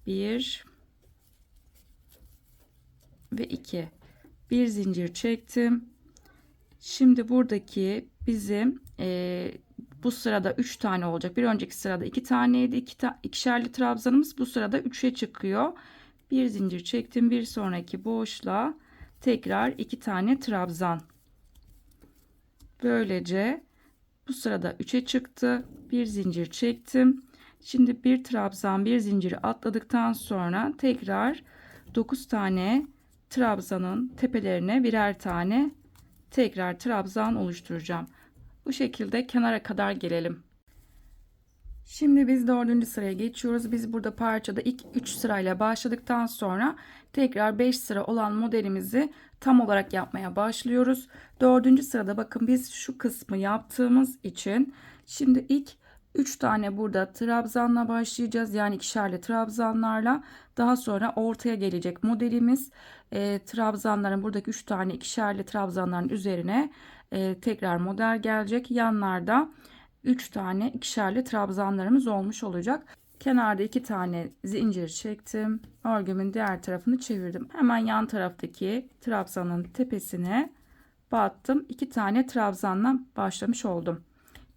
1 ve 2. Bir zincir çektim. Şimdi buradaki bizim bu sırada 3 tane olacak. Bir önceki sırada 2 taneydi. İkişerli trabzanımız bu sırada 3'e çıkıyor. Bir zincir çektim. Bir sonraki boşluğa tekrar 2 tane trabzan. Böylece bu sırada 3'e çıktı. Bir zincir çektim. Şimdi bir trabzan, bir zinciri atladıktan sonra tekrar 9 tane trabzanın tepelerine birer tane tekrar trabzan oluşturacağım. Bu şekilde kenara kadar gelelim. Şimdi biz 4. sıraya geçiyoruz. Biz burada parçada ilk 3 sırayla başladıktan sonra tekrar 5 sıra olan modelimizi tam olarak yapmaya başlıyoruz. 4. sırada bakın biz şu kısmı yaptığımız için şimdi ilk 3 tane burada trabzanla başlayacağız. Yani ikişerli trabzanlarla. Daha sonra ortaya gelecek modelimiz. Trabzanların buradaki 3 tane ikişerli trabzanların üzerine tekrar model gelecek. Yanlarda 3 tane ikişerli trabzanlarımız olmuş olacak. Kenarda 2 tane zincir çektim. Örgümün diğer tarafını çevirdim. Hemen yan taraftaki trabzanın tepesine battım. 2 tane trabzanla başlamış oldum.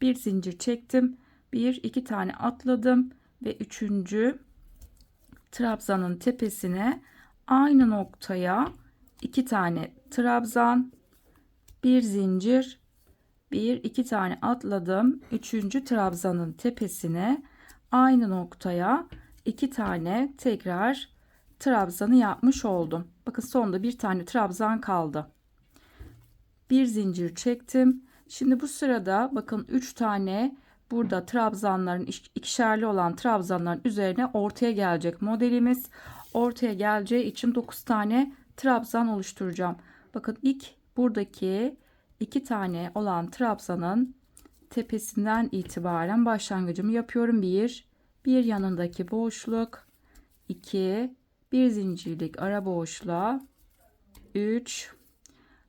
Bir zincir çektim. 2 tane atladım ve 3. trabzanın tepesine aynı noktaya 2 tane trabzan, bir zincir, 2 tane atladım. 3. trabzanın tepesine aynı noktaya 2 tane tekrar trabzanı yapmış oldum. Bakın sonda bir tane trabzan kaldı. Bir zincir çektim. Şimdi bu sırada bakın 3 tane burada trabzanların ikişerli olan trabzanların üzerine ortaya gelecek modelimiz. Ortaya geleceği için 9 tane trabzan oluşturacağım. Bakın ilk buradaki 2 tane olan trabzanın tepesinden itibaren başlangıcımı yapıyorum. 1 yanındaki boşluk, 2 bir zincirlik ara boşluğa, 3.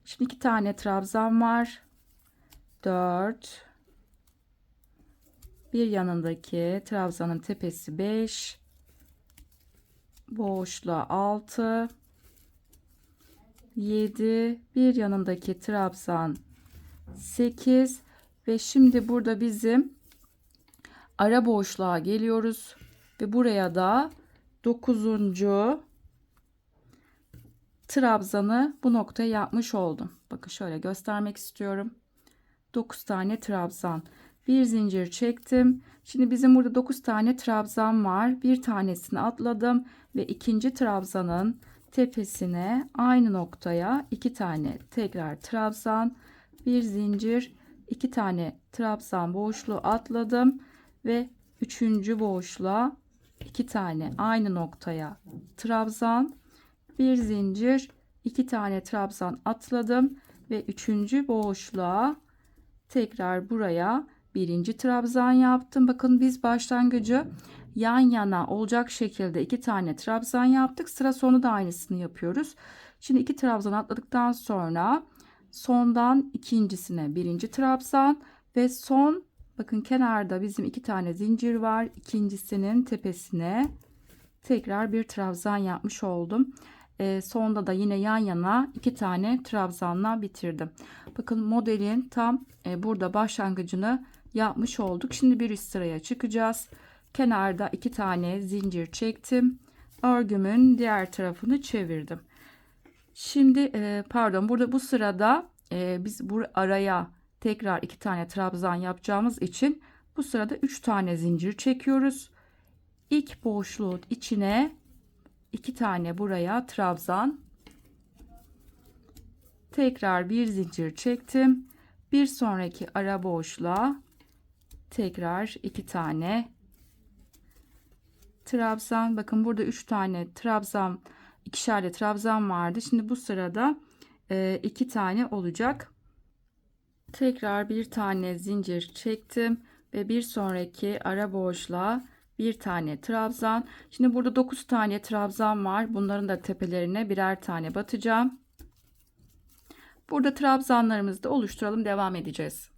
Şimdi 2 tane trabzan var. 4. Bir yanındaki trabzanın tepesi 5. Boşluğa 6. 7. Bir yanındaki trabzan 8 ve şimdi burada bizim ara boşluğa geliyoruz ve buraya da 9. trabzanı bu noktaya yapmış oldum. Bakın şöyle göstermek istiyorum. 9 tane trabzan. Bir zincir çektim. Şimdi bizim burada 9 tane trabzan var. Bir tanesini atladım ve ikinci trabzanın tepesine aynı noktaya 2 tane tekrar trabzan, bir zincir, 2 tane trabzan boşluğu atladım ve 3. boşluğa 2 tane aynı noktaya trabzan, bir zincir, 2 tane trabzan atladım ve 3. boşluğa tekrar buraya birinci trabzan yaptım. Bakın biz başlangıcı yan yana olacak şekilde 2 tane trabzan yaptık. Sıra sonu da aynısını yapıyoruz. Şimdi 2 trabzan atladıktan sonra sondan ikincisine birinci trabzan ve son, bakın kenarda bizim 2 tane zincir var. İkincisinin tepesine tekrar bir trabzan yapmış oldum. Sonda da yine yan yana 2 tane trabzanla bitirdim. Bakın modelin tam burada başlangıcını yapmış olduk. Şimdi bir üst sıraya çıkacağız. Kenarda 2 tane zincir çektim. Örgümün diğer tarafını çevirdim. Şimdi pardon, burada bu sırada biz araya tekrar 2 tane trabzan yapacağımız için bu sırada 3 tane zincir çekiyoruz. İlk boşluğun içine 2 tane buraya trabzan, tekrar bir zincir çektim. Bir sonraki ara boşluğa tekrar 2 tane trabzan. Bakın burada 3 tane trabzan, ikişer de trabzan vardı. Şimdi bu sırada 2 tane olacak. Tekrar bir tane zincir çektim ve bir sonraki ara boşluğa bir tane trabzan. Şimdi burada 9 tane trabzan var. Bunların da tepelerine birer tane batacağım. Burada trabzanlarımızı da oluşturalım, devam edeceğiz.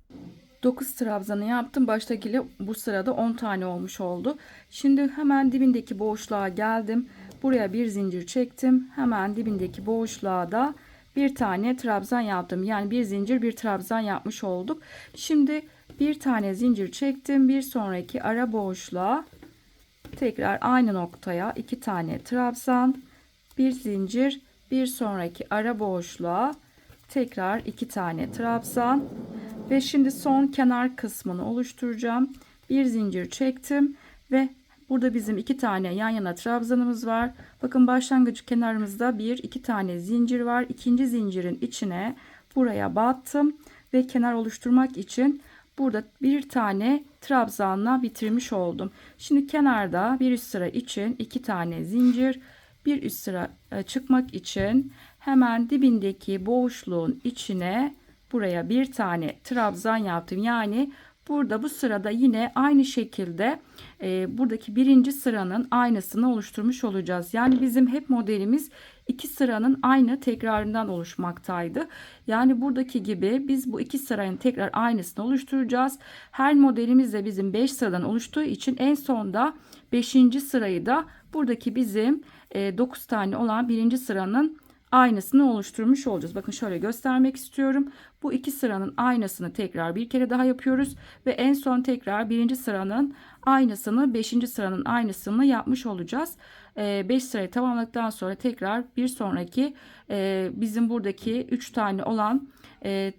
9 trabzanı yaptım. Baştakiyle bu sırada 10 tane olmuş oldu. Şimdi hemen dibindeki boşluğa geldim. Buraya bir zincir çektim. Hemen dibindeki boşluğa da bir tane trabzan yaptım. Yani bir zincir bir trabzan yapmış olduk. Şimdi bir tane zincir çektim. Bir sonraki ara boşluğa tekrar aynı noktaya 2 tane trabzan, bir zincir, bir sonraki ara boşluğa tekrar 2 tane trabzan ve şimdi son kenar kısmını oluşturacağım. Bir zincir çektim ve burada bizim 2 tane yan yana trabzanımız var. Bakın başlangıç kenarımızda 2 tane zincir var. İkinci zincirin içine buraya battım ve kenar oluşturmak için burada bir tane trabzanla bitirmiş oldum. Şimdi kenarda bir üst sıra için 2 tane zincir, bir üst sıra çıkmak için hemen dibindeki boşluğun içine buraya bir tane trabzan yaptım. Yani burada bu sırada yine aynı şekilde buradaki birinci sıranın aynısını oluşturmuş olacağız. Yani bizim hep modelimiz 2 sıranın aynı tekrarından oluşmaktaydı. Yani buradaki gibi biz bu 2 sıranın tekrar aynısını oluşturacağız. Her modelimiz de bizim 5 sıradan oluştuğu için en sonda 5. sırayı da buradaki bizim 9 tane olan birinci sıranın aynısını oluşturmuş olacağız. Bakın şöyle göstermek istiyorum. Bu 2 sıranın aynısını tekrar bir kere daha yapıyoruz ve en son tekrar birinci sıranın aynısını, 5. sıranın aynısını yapmış olacağız. 5 sırayı tamamladıktan sonra tekrar bir sonraki bizim buradaki 3 tane olan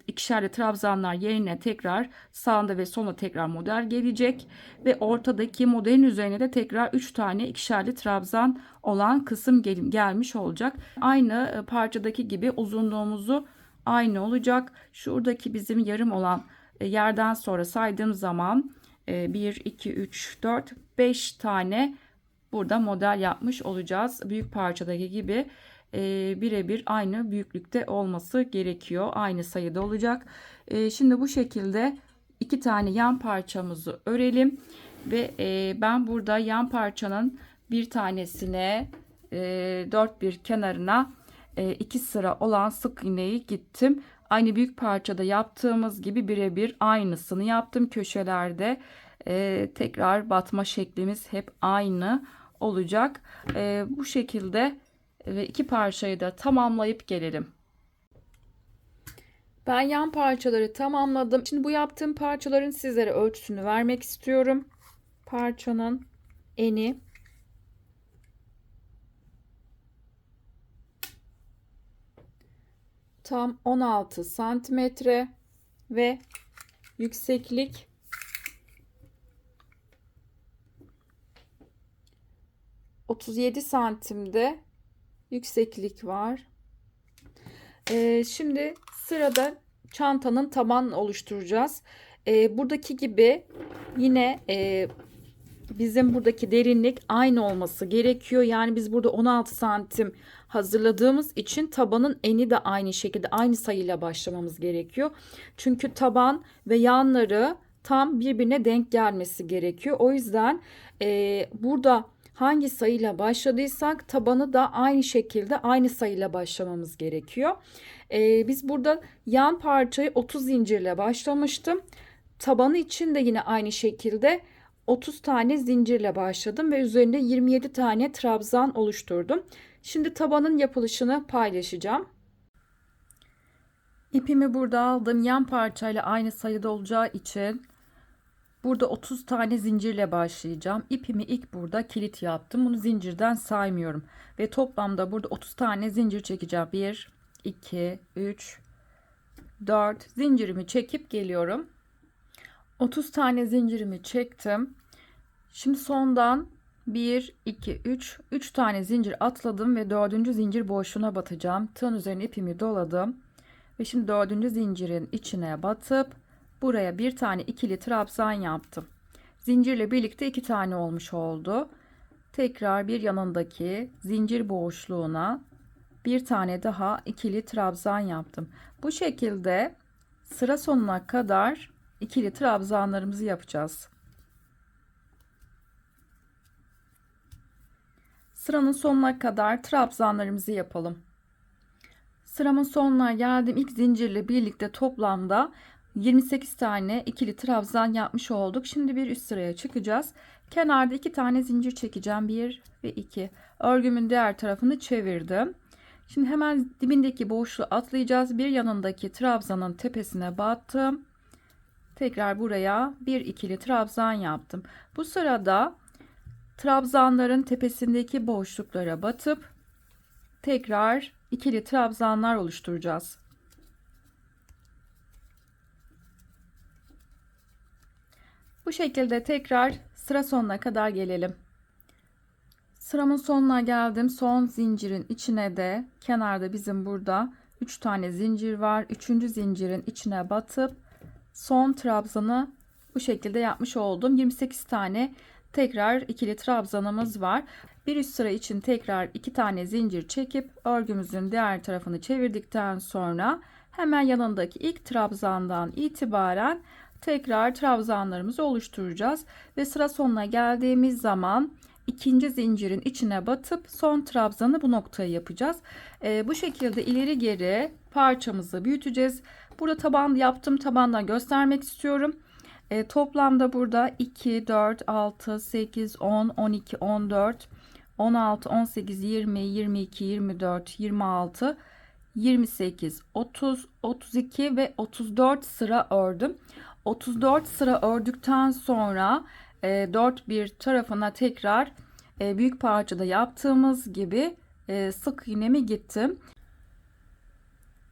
ikişerli trabzanlar yerine tekrar sağında ve solunda tekrar model gelecek ve ortadaki modelin üzerine de tekrar 3 tane ikişerli trabzan olan kısım gelmiş olacak. Aynı parçadaki gibi uzunluğumuzu aynı olacak. Şuradaki bizim yarım olan yerden sonra saydığım zaman 1 2 3 4 5 tane burada model yapmış olacağız. Büyük parçadaki gibi birebir aynı büyüklükte olması gerekiyor. Aynı sayıda olacak. Şimdi bu şekilde 2 tane yan parçamızı örelim ve ben burada yan parçanın bir tanesine dört bir kenarına 2 sıra olan sık iğneyi gittim. Aynı büyük parçada yaptığımız gibi birebir aynısını yaptım. Köşelerde tekrar batma şeklimiz hep aynı olacak. Bu şekilde ve 2 parçayı da tamamlayıp gelelim. Ben yan parçaları tamamladım. Şimdi bu yaptığım parçaların sizlere ölçüsünü vermek istiyorum. Parçanın eni tam 16 santimetre ve yükseklik 37 santimde yükseklik var. Şimdi sırada çantanın tabanını oluşturacağız. Buradaki gibi yine bizim buradaki derinlik aynı olması gerekiyor. Yani biz burada 16 santim hazırladığımız için tabanın eni de aynı şekilde aynı sayıyla başlamamız gerekiyor. Çünkü taban ve yanları tam birbirine denk gelmesi gerekiyor. O yüzden burada hangi sayıyla başladıysak tabanı da aynı şekilde aynı sayıyla başlamamız gerekiyor. Biz burada yan parçayı 30 zincirle başlamıştım. Tabanı için de yine aynı şekilde 30 tane zincirle başladım ve üzerinde 27 tane trabzan oluşturdum. Şimdi tabanın yapılışını paylaşacağım. İpimi burada aldım. Yan parçayla aynı sayıda olacağı için burada 30 tane zincirle başlayacağım. İpimi ilk burada kilit yaptım. Bunu zincirden saymıyorum. Ve toplamda burada 30 tane zincir çekeceğim. 1, 2, 3, 4 zincirimi çekip geliyorum. 30 tane zincirimi çektim. Şimdi sondan 1, 2, 3 tane zincir atladım ve 4. zincir boşluğuna batacağım. Tığın üzerine ipimi doladım. Ve şimdi 4. zincirin içine batıp buraya bir tane ikili trabzan yaptım. Zincirle birlikte 2 tane olmuş oldu. Tekrar bir yanındaki zincir boşluğuna bir tane daha ikili trabzan yaptım. Bu şekilde sıra sonuna kadar ikili trabzanlarımızı yapacağız. Sıranın sonuna kadar trabzanlarımızı yapalım. Sıramın sonuna geldim. İlk zincirle birlikte toplamda 28 tane ikili trabzan yapmış olduk. Şimdi bir üst sıraya çıkacağız. Kenarda 2 tane zincir çekeceğim. 1 ve 2. Örgümün diğer tarafını çevirdim. Şimdi hemen dibindeki boşluğu atlayacağız. Bir yanındaki trabzanın tepesine battım. Tekrar buraya bir ikili trabzan yaptım. Bu sırada trabzanların tepesindeki boşluklara batıp tekrar ikili trabzanlar oluşturacağız. Bu şekilde tekrar sıra sonuna kadar gelelim. Sıramın sonuna geldim. Son zincirin içine de kenarda bizim burada 3 tane zincir var. 3. zincirin içine batıp son trabzanı bu şekilde yapmış oldum. 28 tane tekrar ikili trabzanımız var. Bir üst sıra için tekrar 2 tane zincir çekip örgümüzün diğer tarafını çevirdikten sonra hemen yanındaki ilk trabzandan itibaren tekrar trabzanlarımızı oluşturacağız ve sıra sonuna geldiğimiz zaman ikinci zincirin içine batıp son trabzanı bu noktaya yapacağız. Bu şekilde ileri geri parçamızı büyüteceğiz. Burada taban yaptım, tabandan göstermek istiyorum. Toplamda burada 2, 4, 6, 8, 10, 12, 14, 16, 18, 20, 22, 24, 26, 28, 30, 32 ve 34 sıra ördüm. 34 sıra ördükten sonra dört bir tarafına tekrar büyük parçada yaptığımız gibi sık iğnemi gittim.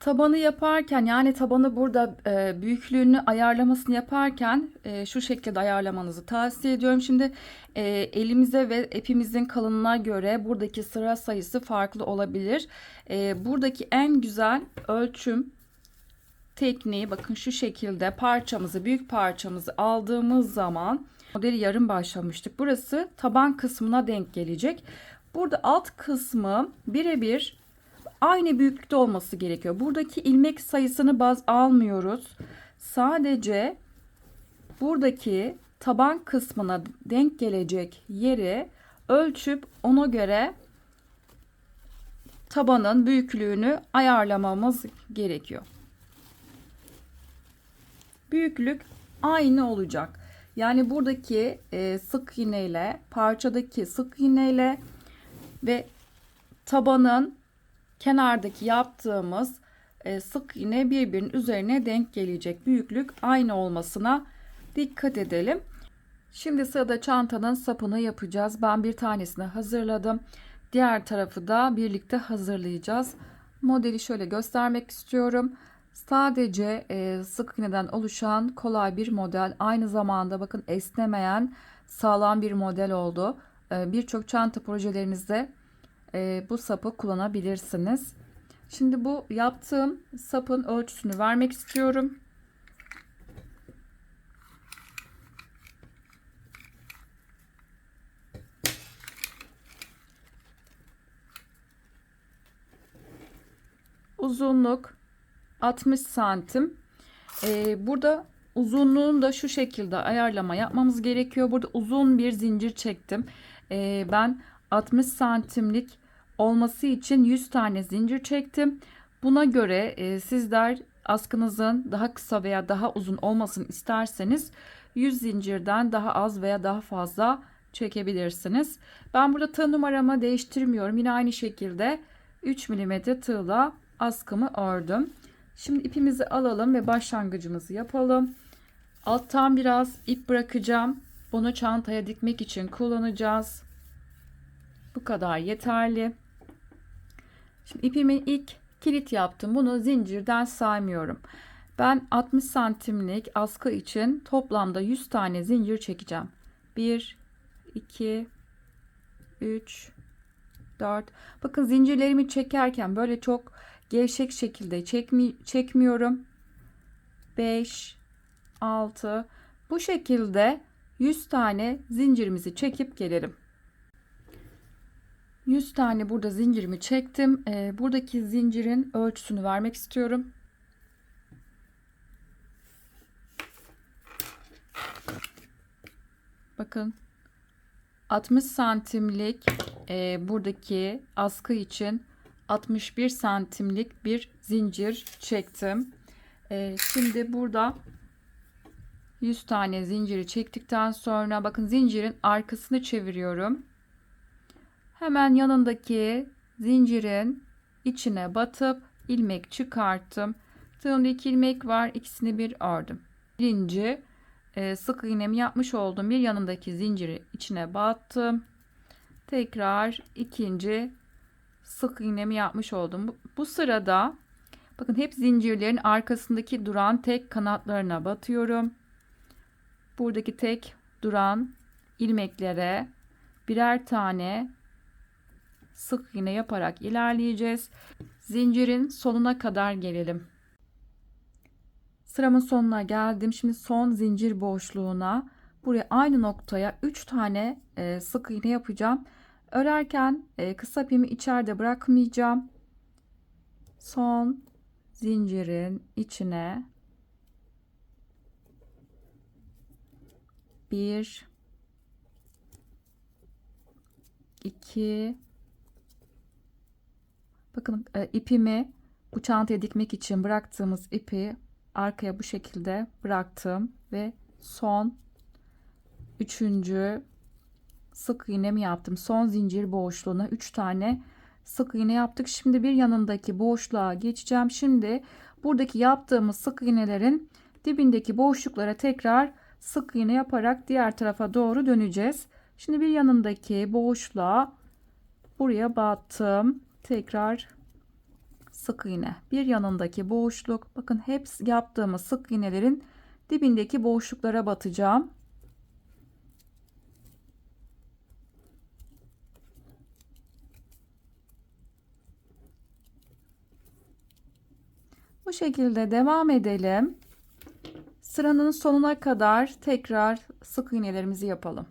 Tabanı yaparken, yani tabanı burada büyüklüğünü ayarlamasını yaparken şu şekilde ayarlamanızı tavsiye ediyorum. Şimdi elimize ve ipimizin kalınlığına göre buradaki sıra sayısı farklı olabilir. Buradaki en güzel ölçüm tekniği, bakın şu şekilde parçamızı, büyük parçamızı aldığımız zaman modeli yarım başlamıştık. Burası taban kısmına denk gelecek. Burada alt kısmı birebir aynı büyüklükte olması gerekiyor. Buradaki ilmek sayısını baz almıyoruz. Sadece buradaki taban kısmına denk gelecek yeri ölçüp ona göre tabanın büyüklüğünü ayarlamamız gerekiyor. Büyüklük aynı olacak. Yani buradaki sık iğneyle, parçadaki sık iğneyle ve tabanın kenardaki yaptığımız sık iğne birbirinin üzerine denk gelecek. Büyüklük aynı olmasına dikkat edelim. Şimdi sırada çantanın sapını yapacağız. Ben bir tanesini hazırladım. Diğer tarafı da birlikte hazırlayacağız. Modeli şöyle göstermek istiyorum. Sadece sık iğneden oluşan kolay bir model. Aynı zamanda bakın esnemeyen sağlam bir model oldu. Birçok çanta projelerinizde bu sapı kullanabilirsiniz. Şimdi bu yaptığım sapın ölçüsünü vermek istiyorum. Uzunluk 60 santim. Burada uzunluğunu da şu şekilde ayarlama yapmamız gerekiyor. Burada uzun bir zincir çektim. Ben 60 santimlik olması için 100 tane zincir çektim. Buna göre sizler askınızın daha kısa veya daha uzun olmasını isterseniz 100 zincirden daha az veya daha fazla çekebilirsiniz. Ben burada tığ numaramı değiştirmiyorum. Yine aynı şekilde 3 mm tığla askımı ördüm. Şimdi ipimizi alalım ve başlangıcımızı yapalım. Alttan biraz ip bırakacağım. Bunu çantaya dikmek için kullanacağız. Bu kadar yeterli. Şimdi ipimi ilk kilit yaptım. Bunu zincirden saymıyorum. Ben 60 santimlik askı için toplamda 100 tane zincir çekeceğim. 1, 2, 3, 4. Bakın zincirlerimi çekerken böyle çok gevşek şekilde çekmiyorum. 5, 6. Bu şekilde 100 tane zincirimizi çekip gelelim. 100 tane burada zincirimi çektim. Buradaki zincirin ölçüsünü vermek istiyorum. Bakın 60 santimlik buradaki askı için 61 santimlik bir zincir çektim. Şimdi burada 100 tane zinciri çektikten sonra bakın zincirin arkasını çeviriyorum. Hemen yanındaki zincirin içine batıp ilmek çıkarttım. Tığımda 2 ilmek var. İkisini bir ördüm. Birinci sık iğnemi yapmış olduğum bir yanındaki zinciri içine battım. Tekrar ikinci sık iğnemi yapmış oldum. Bu sırada bakın hep zincirlerin arkasındaki duran tek kanatlarına batıyorum. Buradaki tek duran ilmeklere birer tane sık iğne yaparak ilerleyeceğiz. Zincirin sonuna kadar gelelim. Sıramın sonuna geldim. Şimdi son zincir boşluğuna buraya aynı noktaya 3 tane sık iğne yapacağım. Örerken kısa ipimi içeride bırakmayacağım. Son zincirin içine 1, 2. Bakın ipimi bu çantaya dikmek için bıraktığımız ipi arkaya bu şekilde bıraktım ve son 3. sık iğnemi yaptım. Son zincir boşluğuna 3 tane sık iğne yaptık. Şimdi bir yanındaki boşluğa geçeceğim. Şimdi buradaki yaptığımız sık iğnelerin dibindeki boşluklara tekrar sık iğne yaparak diğer tarafa doğru döneceğiz. Şimdi bir yanındaki boşluğa buraya battım. Tekrar sık iğne. Bir yanındaki boşluk. Bakın hep yaptığımız sık iğnelerin dibindeki boşluklara batacağım. Bu şekilde devam edelim. Sıranın sonuna kadar tekrar sık iğnelerimizi yapalım.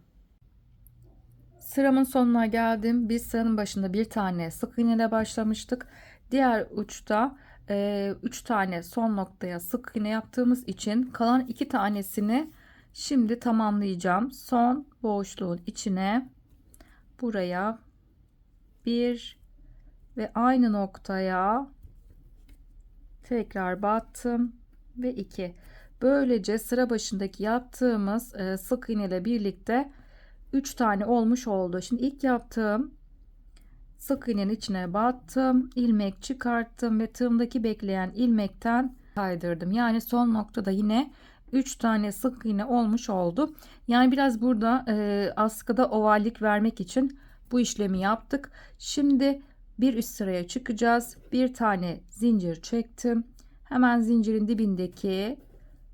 Sıramın sonuna geldim. Biz sıranın başında bir tane sık iğne ile başlamıştık. Diğer uçta 3 tane son noktaya sık iğne yaptığımız için kalan 2 tanesini şimdi tamamlayacağım. Son boşluğun içine buraya 1 ve aynı noktaya tekrar battım ve 2. Böylece sıra başındaki yaptığımız sık iğne ile birlikte 3 tane olmuş oldu. Şimdi ilk yaptığım sık iğnenin içine battım, ilmek çıkarttım ve tığımdaki bekleyen ilmekten kaydırdım. Yani son noktada yine 3 tane sık iğne olmuş oldu. Yani biraz burada askıda ovallik vermek için bu işlemi yaptık. Şimdi bir üst sıraya çıkacağız. Bir tane zincir çektim. Hemen zincirin dibindeki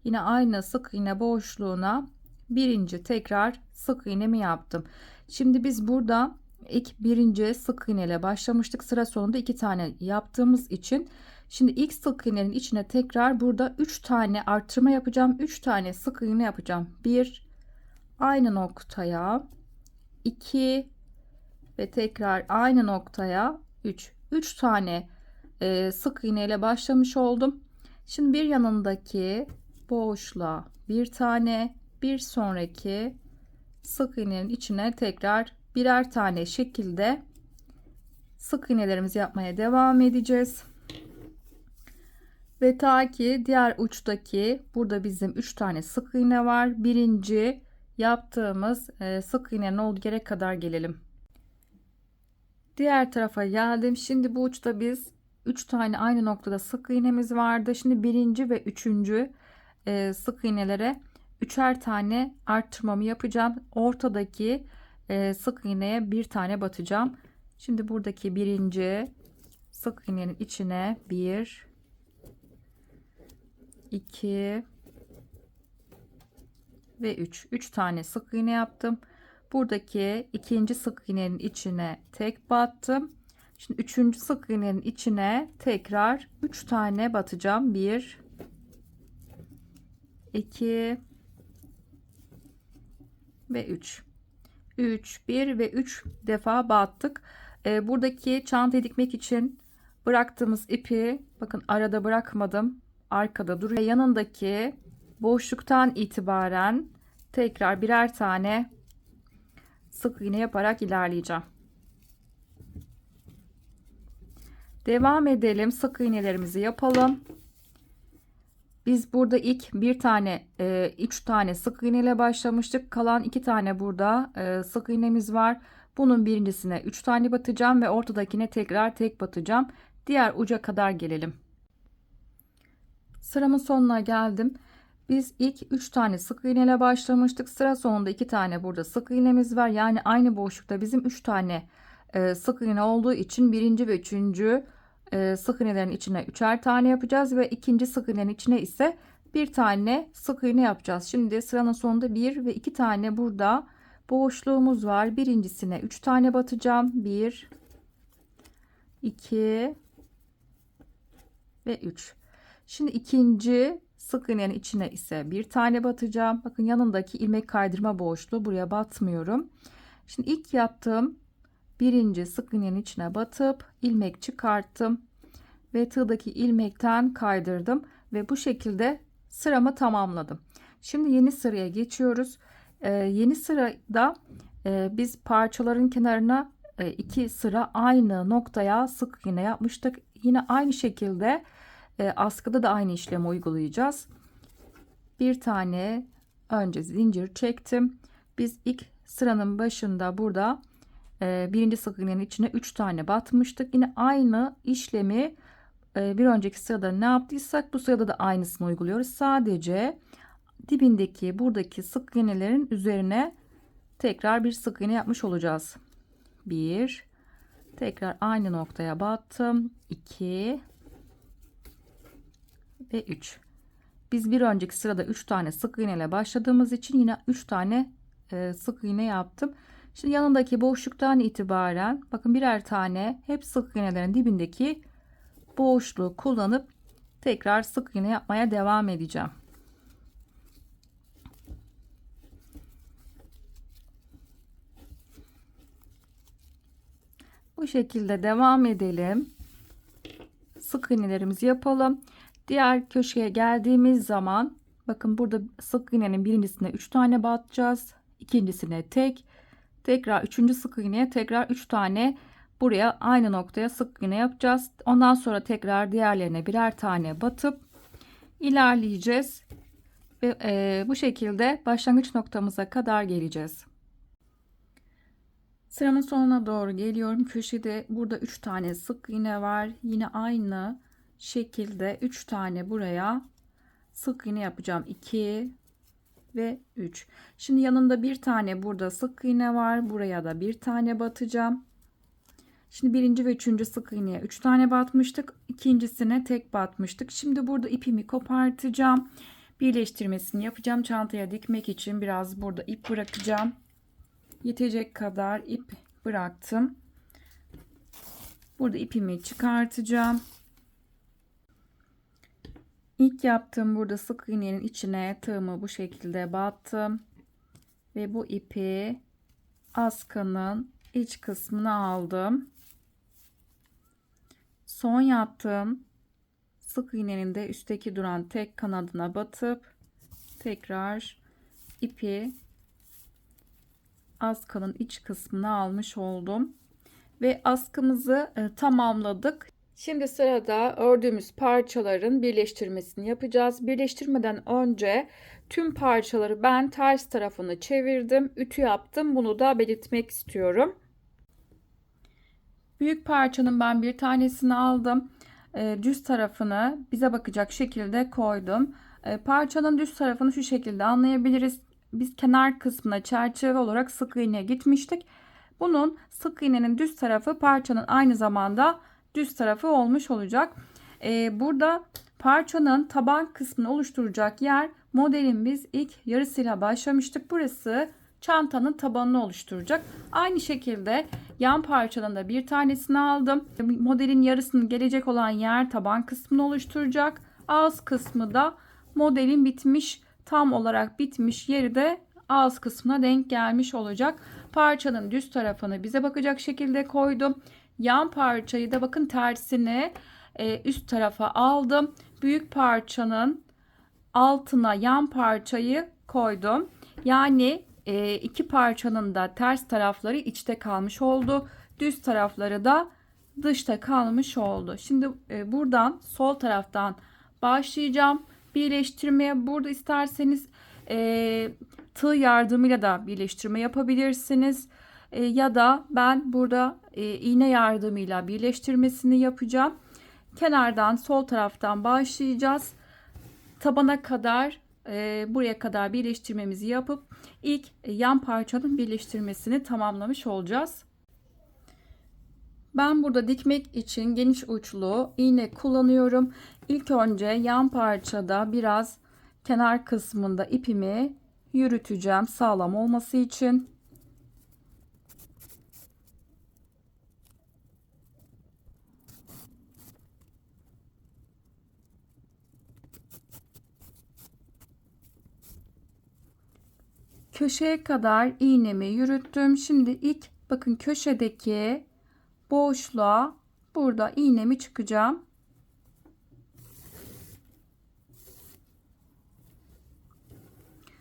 yine aynı sık iğne boşluğuna birinci tekrar sık iğnemi yaptım. Şimdi biz burada ilk birinci sık iğne ile başlamıştık. Sıra sonunda 2 tane yaptığımız için şimdi ilk sık iğnenin içine tekrar burada 3 tane artırma yapacağım. 3 tane sık iğne yapacağım. 1 aynı noktaya 2 ve tekrar aynı noktaya 3 tane sık iğne ile başlamış oldum. Şimdi bir yanındaki boşluğa bir tane, bir sonraki sık iğnenin içine tekrar birer tane şekilde sık iğnelerimizi yapmaya devam edeceğiz. Ve ta ki diğer uçtaki burada bizim 3 tane sık iğne var. Birinci yaptığımız sık iğnenin olduğu yere kadar gelelim. Diğer tarafa geldim. Şimdi bu uçta biz 3 tane aynı noktada sık iğnemiz vardı. Şimdi birinci ve üçüncü sık iğnelere üçer tane arttırmamı yapacağım. Ortadaki sık iğneye bir tane batacağım. Şimdi buradaki birinci sık iğnenin içine 1 2 ve 3. 3 tane sık iğne yaptım. Buradaki ikinci sık iğnenin içine tek battım. Şimdi üçüncü sık iğnenin içine tekrar 3 tane batacağım. 1 2 ve 3. 1 ve 3 defa battık. Buradaki çantayı dikmek için bıraktığımız ipi bakın arada bırakmadım. Arkada duruyor. Yanındaki boşluktan itibaren tekrar birer tane sık iğne yaparak ilerleyeceğim. Devam edelim. Sık iğnelerimizi yapalım. Biz burada ilk bir tane 3 tane sık iğne ile başlamıştık. Kalan 2 tane burada sık iğnemiz var. Bunun birincisine 3 tane batacağım ve ortadakine tekrar tek batacağım. Diğer uca kadar gelelim. Sıramın sonuna geldim. Biz ilk 3 tane sık iğne ile başlamıştık. Sıra sonunda 2 tane burada sık iğnemiz var. Yani aynı boşlukta bizim 3 tane sık iğne olduğu için birinci ve üçüncü sık iğnelerin içine 3'er tane yapacağız ve ikinci sık iğnenin içine ise bir tane sık iğne yapacağız. Şimdi sıranın sonunda 1 ve 2 tane burada boşluğumuz var. Birincisine 3 tane batacağım. 1 2 ve 3. Şimdi ikinci sık iğnenin içine ise bir tane batacağım. Bakın yanındaki ilmek kaydırma boşluğu, buraya batmıyorum. Şimdi ilk yaptığım birinci sık iğnenin içine batıp ilmek çıkarttım ve tığdaki ilmekten kaydırdım ve bu şekilde sıramı tamamladım. Şimdi yeni sıraya geçiyoruz. Yeni sırada biz parçaların kenarına 2 sıra aynı noktaya sık iğne yapmıştık. Yine aynı şekilde askıda da aynı işlemi uygulayacağız. Bir tane önce zincir çektim. Biz ilk sıranın başında burada birinci sık iğnenin içine 3 tane batmıştık. Yine aynı işlemi bir önceki sırada ne yaptıysak bu sırada da aynısını uyguluyoruz. Sadece dibindeki buradaki sık iğnelerin üzerine tekrar bir sık iğne yapmış olacağız. 1 tekrar aynı noktaya battım. 2 ve 3. Biz bir önceki sırada 3 tane sık iğne ile başladığımız için yine 3 tane sık iğne yaptım. Şimdi yanındaki boşluktan itibaren bakın birer tane hep sık iğnelerin dibindeki boşluğu kullanıp tekrar sık iğne yapmaya devam edeceğim. Bu şekilde devam edelim. Sık iğnelerimizi yapalım. Diğer köşeye geldiğimiz zaman bakın burada sık iğnenin birincisine 3 tane batacağız. İkincisine tekrar üçüncü sık iğneye tekrar 3 tane buraya aynı noktaya sık iğne yapacağız. Ondan sonra tekrar diğerlerine birer tane batıp ilerleyeceğiz ve bu şekilde başlangıç noktamıza kadar geleceğiz. Sıramın sonuna doğru geliyorum. Köşede burada 3 tane sık iğne var. Yine aynı şekilde 3 tane buraya sık iğne yapacağım. 2 ve 3. Şimdi yanında bir tane burada sık iğne var. Buraya da bir tane batacağım. Şimdi birinci ve üçüncü sık iğneye 3 tane batmıştık. İkincisine tek batmıştık. Şimdi burada ipimi kopartacağım. Birleştirmesini yapacağım. Çantaya dikmek için biraz burada ip bırakacağım. Yetecek kadar ip bıraktım. Burada ipimi çıkartacağım. İlk yaptığım burada sık iğnenin içine tığımı bu şekilde battım ve bu ipi askının iç kısmına aldım. Son yaptığım sık iğnenin de üstteki duran tek kanadına batıp tekrar ipi askının iç kısmına almış oldum ve askımızı tamamladık. Şimdi sırada ördüğümüz parçaların birleştirmesini yapacağız. Birleştirmeden önce tüm parçaları ben ters tarafını çevirdim, ütü yaptım. Bunu da belirtmek istiyorum. Büyük parçanın ben bir tanesini aldım. Düz tarafını bize bakacak şekilde koydum. Parçanın düz tarafını şu şekilde anlayabiliriz. Biz kenar kısmına çerçeve olarak sık iğneye gitmiştik. Bunun sık iğnenin düz tarafı parçanın aynı zamanda düz tarafı olmuş olacak. Burada Parçanın taban kısmını oluşturacak yer, modelin biz ilk yarısıyla başlamıştık. Burası çantanın tabanını oluşturacak. Aynı şekilde yan parçanın da bir tanesini aldım. Modelin yarısını gelecek olan yer taban kısmını oluşturacak. Ağız kısmı da modelin bitmiş, tam olarak bitmiş yeri de ağız kısmına denk gelmiş olacak. Parçanın düz tarafını bize bakacak şekilde koydum. Yan parçayı da bakın tersini üst tarafa aldım. Büyük parçanın altına yan parçayı koydum. Yani iki parçanın da ters tarafları içte kalmış oldu. Düz tarafları da dışta kalmış oldu. Şimdi buradan sol taraftan başlayacağım birleştirmeye. Burada isterseniz tığ yardımıyla da birleştirme yapabilirsiniz. Ya da ben burada iğne yardımıyla birleştirmesini yapacağım. Kenardan sol taraftan başlayacağız. Tabana kadar buraya kadar birleştirmemizi yapıp ilk yan parçanın birleştirmesini tamamlamış olacağız. Ben burada dikmek için geniş uçlu iğne kullanıyorum. İlk önce yan parçada biraz kenar kısmında ipimi yürüteceğim sağlam olması için. Köşeye kadar iğnemi yürüttüm. Şimdi ilk bakın köşedeki boşluğa burada iğnemi çıkacağım.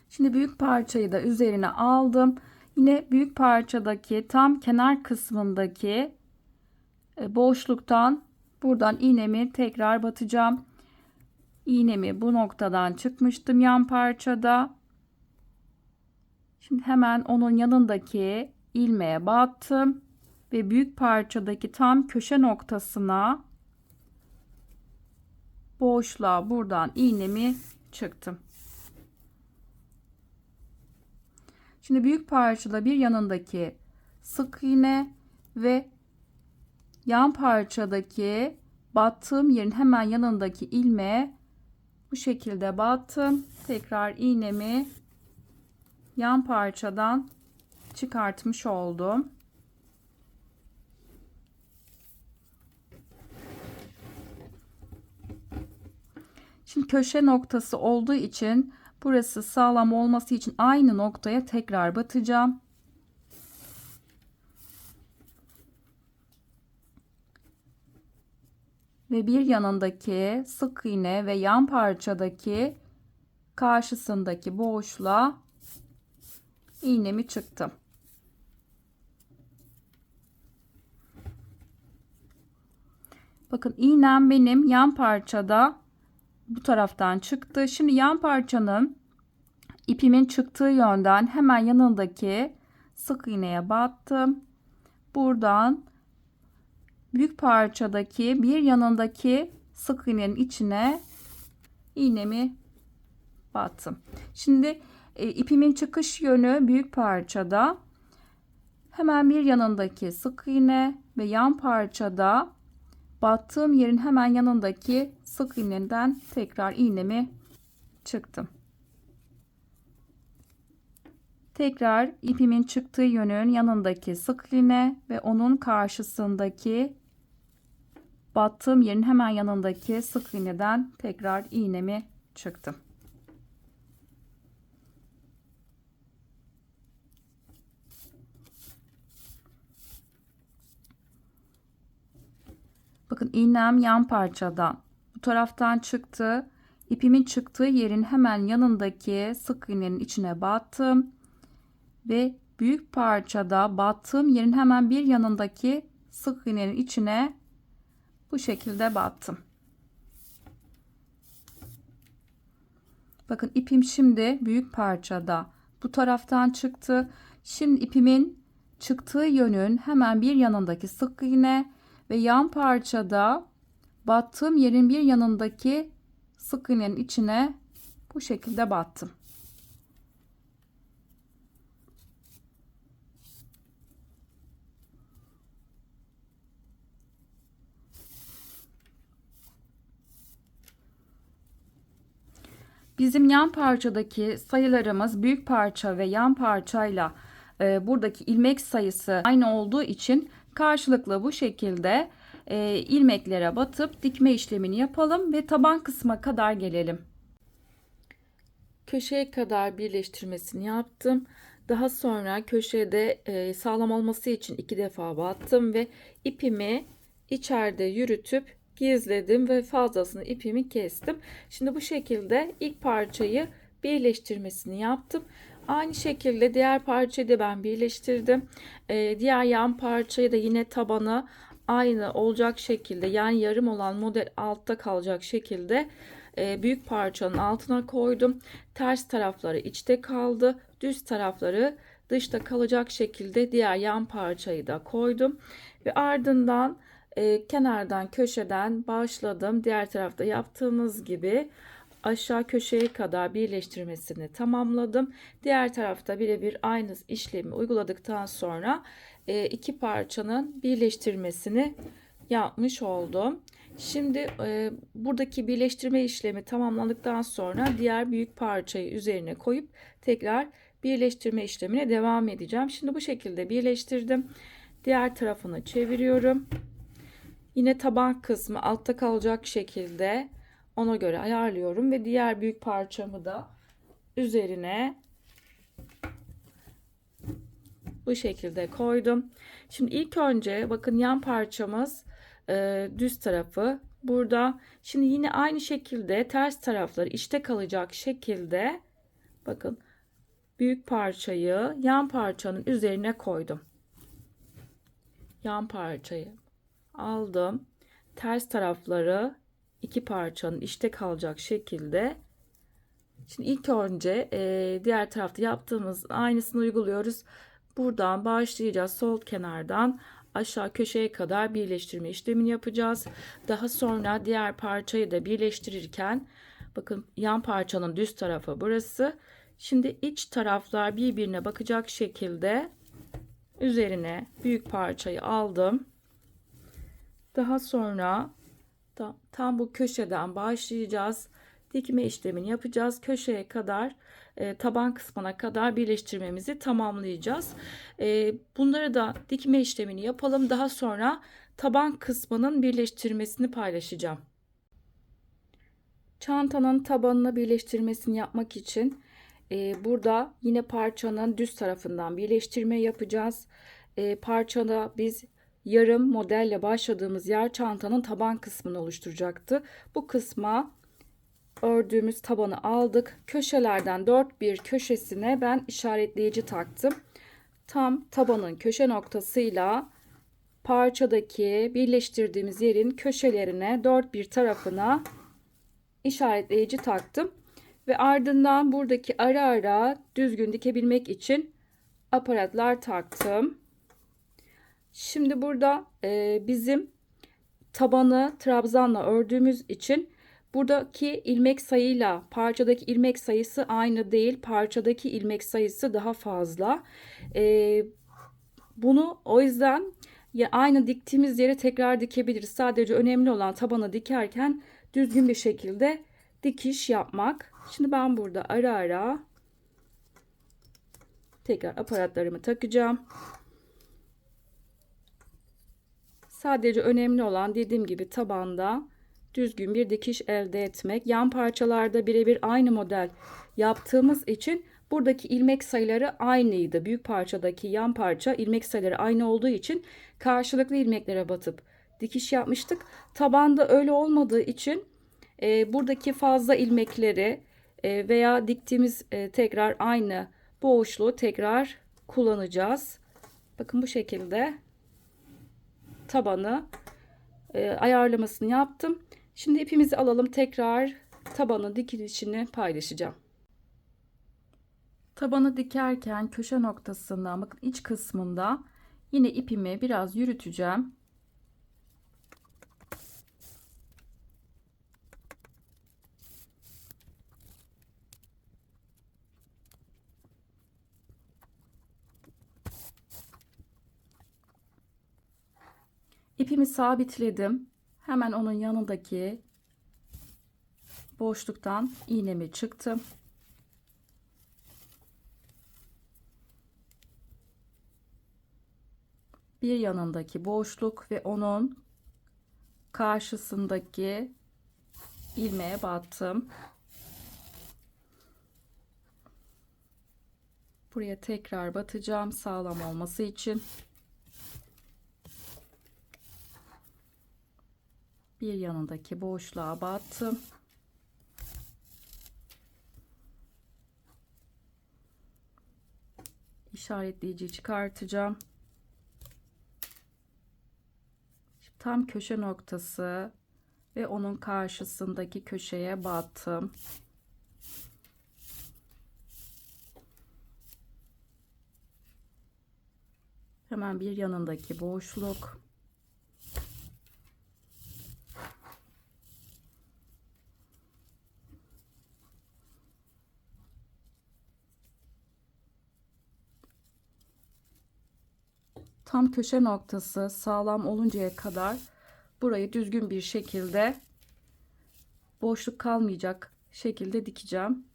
Şimdi büyük parçayı da üzerine aldım. Yine büyük parçadaki tam kenar kısmındaki boşluktan buradan iğnemi tekrar batacağım. İğnemi bu noktadan çıkmıştım yan parçada. Şimdi hemen onun yanındaki ilmeğe battım ve büyük parçadaki tam köşe noktasına boşluğa buradan iğnemi çıktım. Şimdi büyük parçada bir yanındaki sık iğne ve yan parçadaki battığım yerin hemen yanındaki ilmeğe bu şekilde battım. Tekrar iğnemi yan parçadan çıkartmış oldum. Şimdi köşe noktası olduğu için burası sağlam olması için aynı noktaya tekrar batacağım. Ve bir yanındaki sık iğne ve yan parçadaki karşısındaki boşluğa iğnemi çıktım. Bakın iğnem benim yan parçada bu taraftan çıktı. Şimdi yan parçanın ipimin çıktığı yönden hemen yanındaki sık iğneye battım. Buradan büyük parçadaki bir yanındaki sık iğnenin içine iğnemi battım. Şimdi ipimin çıkış yönü büyük parçada. Hemen bir yanındaki sık iğne ve yan parçada battığım yerin hemen yanındaki sık iğneden tekrar iğnemi çıktım. Tekrar ipimin çıktığı yönün yanındaki sık iğne ve onun karşısındaki battığım yerin hemen yanındaki sık iğneden tekrar iğnemi çıktım. Bakın iğnem yan parçadan bu taraftan çıktı. İpimin çıktığı yerin hemen yanındaki sık iğnenin içine battım. Ve büyük parçada battığım yerin hemen bir yanındaki sık iğnenin içine bu şekilde battım. Bakın ipim şimdi büyük parçada bu taraftan çıktı. Şimdi ipimin çıktığı yönün hemen bir yanındaki sık iğne ve yan parçada battığım yerin bir yanındaki sık iğnenin içine bu şekilde battım. Bizim yan parçadaki sayılarımız büyük parça ve yan parçayla buradaki ilmek sayısı aynı olduğu için karşılıklı bu şekilde ilmeklere batıp dikme işlemini yapalım ve taban kısma kadar gelelim. Köşeye kadar birleştirmesini yaptım. Daha sonra köşede sağlam olması için 2 defa battım ve ipimi içeride yürütüp gizledim ve fazlasını ipimi kestim. Şimdi bu şekilde ilk parçayı birleştirmesini yaptım. Aynı şekilde diğer parçayı da ben birleştirdim. Diğer yan parçayı da yine tabanı aynı olacak şekilde, yani yarım olan model altta kalacak şekilde büyük parçanın altına koydum. Ters tarafları içte kaldı. Düz tarafları dışta kalacak şekilde diğer yan parçayı da koydum. Ve ardından kenardan, köşeden başladım. Diğer tarafta yaptığımız gibi aşağı köşeye kadar birleştirmesini tamamladım. Diğer tarafta birebir aynı işlemi uyguladıktan sonra iki parçanın birleştirmesini yapmış oldum. Şimdi buradaki birleştirme işlemi tamamlandıktan sonra diğer büyük parçayı üzerine koyup tekrar birleştirme işlemine devam edeceğim. Şimdi bu şekilde birleştirdim. Diğer tarafını çeviriyorum. Yine taban kısmı altta kalacak şekilde ona göre ayarlıyorum ve diğer büyük parçamı da üzerine bu şekilde koydum. Şimdi ilk önce bakın yan parçamız düz tarafı burada. Şimdi yine aynı şekilde ters tarafları içte kalacak şekilde bakın büyük parçayı yan parçanın üzerine koydum. Yan parçayı aldım. Ters tarafları iki parçanın içte kalacak şekilde. Şimdi ilk önce diğer tarafta yaptığımız aynısını uyguluyoruz. Buradan başlayacağız. Sol kenardan aşağı köşeye kadar birleştirme işlemini yapacağız. Daha sonra diğer parçayı da birleştirirken bakın yan parçanın düz tarafı burası. Şimdi iç taraflar birbirine bakacak şekilde üzerine büyük parçayı aldım. Daha sonra tam bu köşeden başlayacağız. Dikme işlemini yapacağız. Köşeye kadar taban kısmına kadar birleştirmemizi tamamlayacağız. Bunları da dikme işlemini yapalım. Daha sonra taban kısmının birleştirmesini paylaşacağım. Çantanın tabanına birleştirmesini yapmak için burada yine parçanın düz tarafından birleştirme yapacağız. Parçada biz yarım modelle başladığımız yer çantanın taban kısmını oluşturacaktı. Bu kısma ördüğümüz tabanı aldık. Köşelerden dört bir köşesine ben işaretleyici taktım. Tam tabanın köşe noktasıyla parçadaki birleştirdiğimiz yerin köşelerine dört bir tarafına işaretleyici taktım. Ve ardından buradaki ara ara düzgün dikebilmek için aparatlar taktım. Şimdi burada bizim tabanı trabzanla ördüğümüz için buradaki ilmek sayıyla parçadaki ilmek sayısı aynı değil. Parçadaki ilmek sayısı daha fazla. Bunu o yüzden aynı diktiğimiz yere tekrar dikebiliriz. Sadece önemli olan tabanı dikerken düzgün bir şekilde dikiş yapmak. Şimdi ben burada ara ara tekrar aparatlarımı takacağım. Sadece önemli olan dediğim gibi tabanda düzgün bir dikiş elde etmek. Yan parçalarda birebir aynı model yaptığımız için buradaki ilmek sayıları aynıydı. Büyük parçadaki yan parça ilmek sayıları aynı olduğu için karşılıklı ilmeklere batıp dikiş yapmıştık. Tabanda öyle olmadığı için buradaki fazla ilmekleri veya diktiğimiz tekrar aynı boğuşluğu tekrar kullanacağız. Bakın bu şekilde tabanı ayarlamasını yaptım. Şimdi ipimizi alalım, tekrar tabanın dikilişini paylaşacağım. Tabanı dikerken köşe noktasından bakın iç kısmında yine ipimi biraz yürüteceğim. İpimi sabitledim. Hemen onun yanındaki boşluktan iğnemi çıktım. Bir yanındaki boşluk ve onun karşısındaki ilmeğe battım. Buraya tekrar batacağım sağlam olması için. Bir yanındaki boşluğa battım. İşaretleyiciyi çıkartacağım. Şimdi tam köşe noktası ve onun karşısındaki köşeye battım. Hemen bir yanındaki boşluk. Tam köşe noktası sağlam oluncaya kadar burayı düzgün bir şekilde, boşluk kalmayacak şekilde dikeceğim.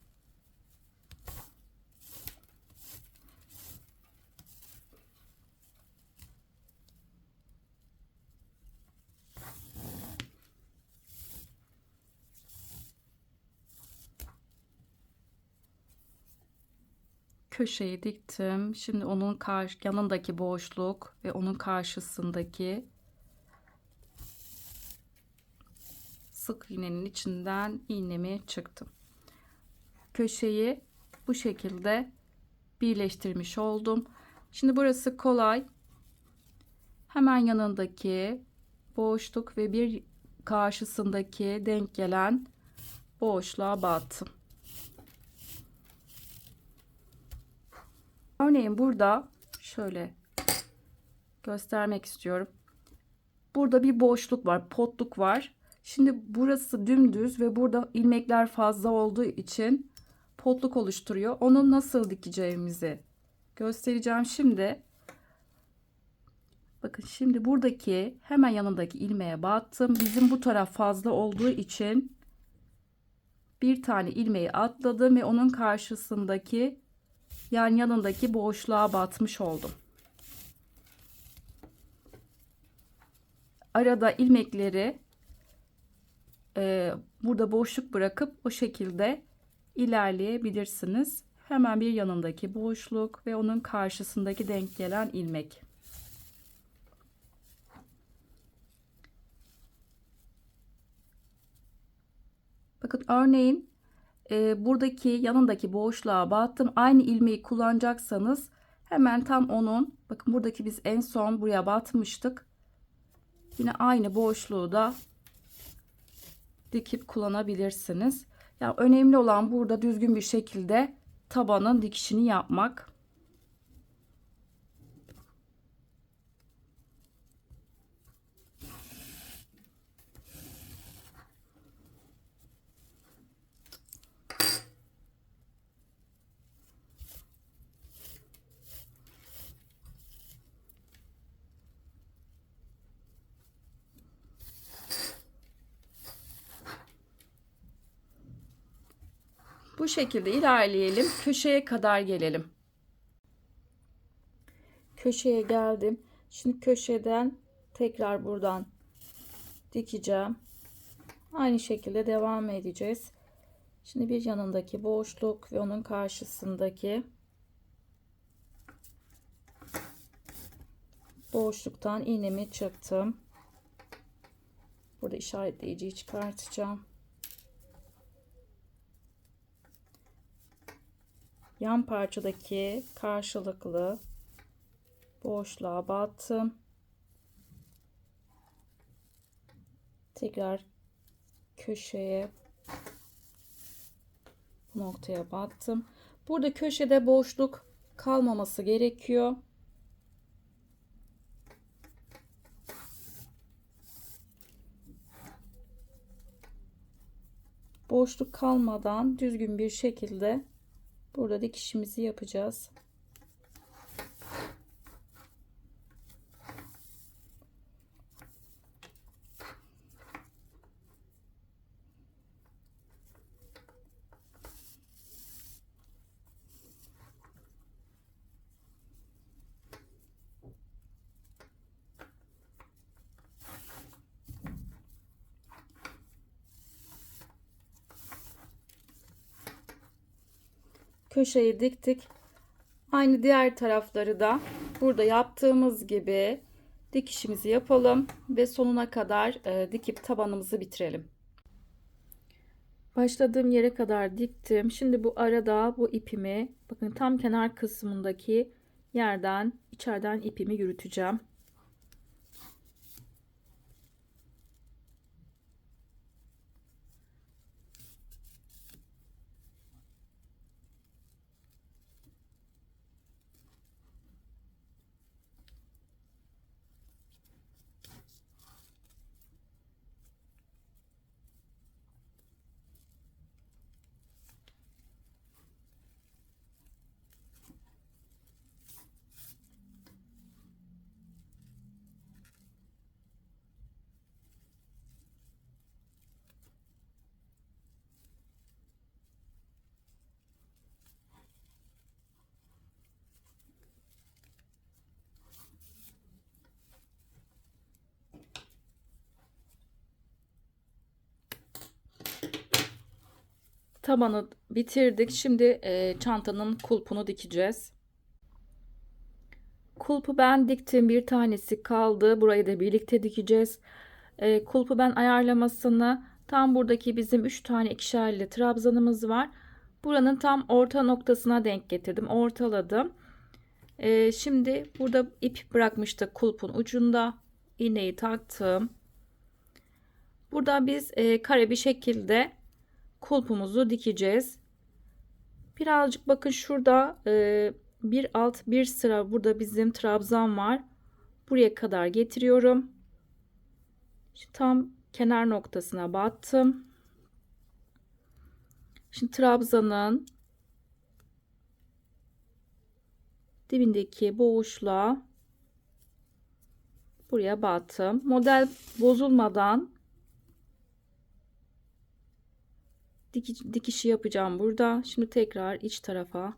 Köşeyi diktim. Şimdi onun yanındaki boşluk ve onun karşısındaki sık iğnenin içinden iğnemi çıktım. Köşeyi bu şekilde birleştirmiş oldum. Şimdi burası kolay. Hemen yanındaki boşluk ve bir karşısındaki denk gelen boşluğa battım. Örneğin burada şöyle göstermek istiyorum. Burada bir boşluk var, potluk var. Şimdi burası dümdüz ve burada ilmekler fazla olduğu için potluk oluşturuyor. Onu nasıl dikeceğimizi göstereceğim şimdi. Bakın şimdi buradaki hemen yanındaki ilmeğe battım. Bizim bu taraf fazla olduğu için bir tane ilmeği atladım ve onun karşısındaki, yani yanındaki boşluğa batmış oldum. Arada ilmekleri burada boşluk bırakıp o şekilde ilerleyebilirsiniz. Hemen bir yanındaki boşluk ve onun karşısındaki denk gelen ilmek. Bakın örneğin buradaki yanındaki boşluğa battım. Aynı ilmeği kullanacaksanız hemen tam onun, bakın buradaki biz en son buraya batmıştık. Yine aynı boşluğu da dikip kullanabilirsiniz. Yani önemli olan burada düzgün bir şekilde tabanın dikişini yapmak. Bu şekilde ilerleyelim. Köşeye kadar gelelim. Köşeye geldim. Şimdi köşeden tekrar buradan dikeceğim. Aynı şekilde devam edeceğiz. Şimdi bir yanındaki boşluk ve onun karşısındaki boşluktan iğnemi çıktım. Burada işaretleyiciyi çıkartacağım. Yan parçadaki karşılıklı boşluğa battım. Tekrar köşeye, bu noktaya battım. Burada köşede boşluk kalmaması gerekiyor. Boşluk kalmadan düzgün bir şekilde burada dikişimizi yapacağız. Köşeyi diktik. Aynı diğer tarafları da burada yaptığımız gibi dikişimizi yapalım ve sonuna kadar dikip tabanımızı bitirelim. Başladığım yere kadar diktim. Şimdi bu arada bu ipimi, bakın tam kenar kısmındaki yerden içeriden ipimi yürüteceğim. Tabanı bitirdik. Şimdi çantanın kulpunu dikeceğiz. Kulpu ben diktim. Bir tanesi kaldı. Burayı da birlikte dikeceğiz. Kulpu ben ayarlamasını tam buradaki bizim 3 tane ikişerli trabzanımız var. Buranın tam orta noktasına denk getirdim. Ortaladım. Şimdi burada ip bırakmıştık kulpun ucunda. İğneyi taktım. Burada biz kare bir şekilde kulpumuzu dikeceğiz. Birazcık bakın şurada bir alt bir sıra burada bizim trabzan var. Buraya kadar getiriyorum. Şimdi tam kenar noktasına battım. Şimdi trabzanın dibindeki boşluğa buraya battım. Model bozulmadan dikişi yapacağım burada. Şimdi tekrar iç tarafa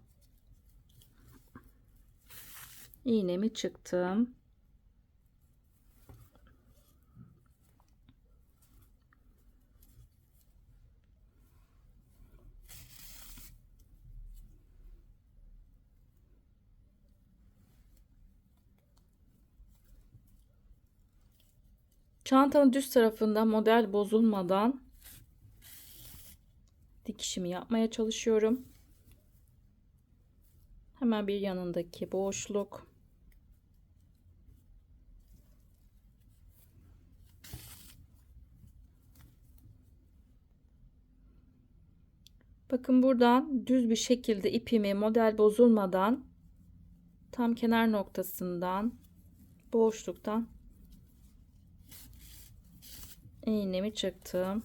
iğnemi çıktım. Çantanın düz tarafında model bozulmadan dikişimi yapmaya çalışıyorum. Hemen bir yanındaki boşluk. Bakın buradan düz bir şekilde ipimi model bozulmadan tam kenar noktasından boşluktan iğnemi çıktım.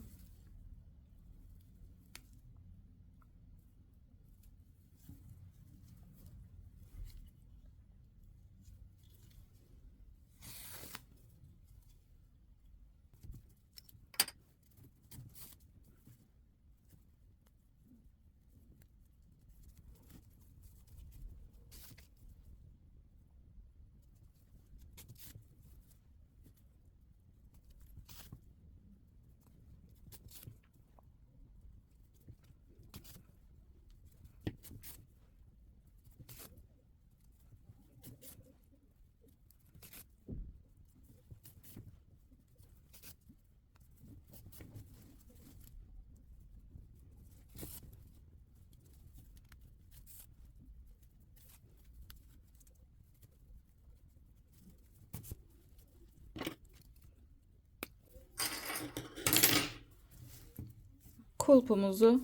Kulpumuzu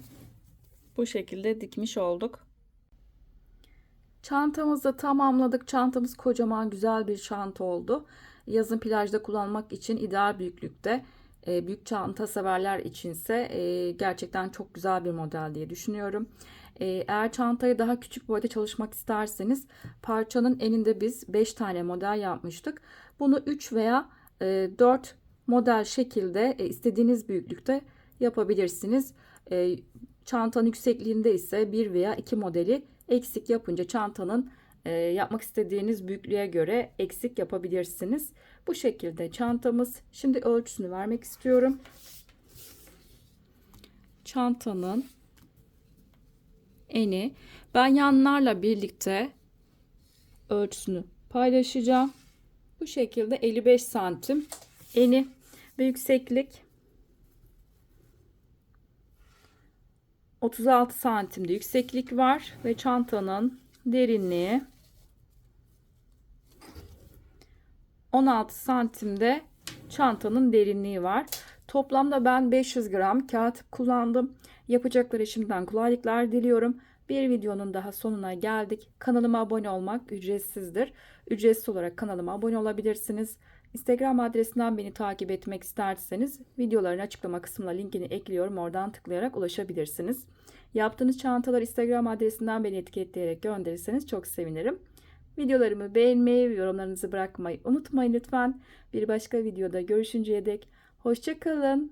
bu şekilde dikmiş olduk. Çantamızı tamamladık. Çantamız kocaman güzel bir çanta oldu. Yazın plajda kullanmak için ideal büyüklükte. Büyük çanta severler içinse gerçekten çok güzel bir model diye düşünüyorum. Eğer çantayı daha küçük boyda çalışmak isterseniz parçanın eninde biz 5 tane model yapmıştık. Bunu 3 veya 4 model şekilde istediğiniz büyüklükte yapabilirsiniz. Çantanın yüksekliğinde ise 1 veya 2 modeli eksik yapınca çantanın yapmak istediğiniz büyüklüğe göre eksik yapabilirsiniz. Bu şekilde çantamız. Şimdi ölçüsünü vermek istiyorum. Çantanın eni. Ben yanlarla birlikte ölçüsünü paylaşacağım. Bu şekilde 55 santim eni ve yükseklik 36 santimde yükseklik var ve çantanın derinliği 16 santimde çantanın derinliği var. Toplamda ben 500 gram kağıt kullandım. Yapacakları şimdiden kolaylıklar diliyorum. Bir videonun daha sonuna geldik. Kanalıma abone olmak ücretsizdir. Ücretsiz olarak kanalıma abone olabilirsiniz. Instagram adresinden beni takip etmek isterseniz videoların açıklama kısmına linkini ekliyorum. Oradan tıklayarak ulaşabilirsiniz. Yaptığınız çantalar Instagram adresinden beni etiketleyerek gönderirseniz çok sevinirim. Videolarımı beğenmeyi ve yorumlarınızı bırakmayı unutmayın lütfen. Bir başka videoda görüşünceye dek hoşça kalın.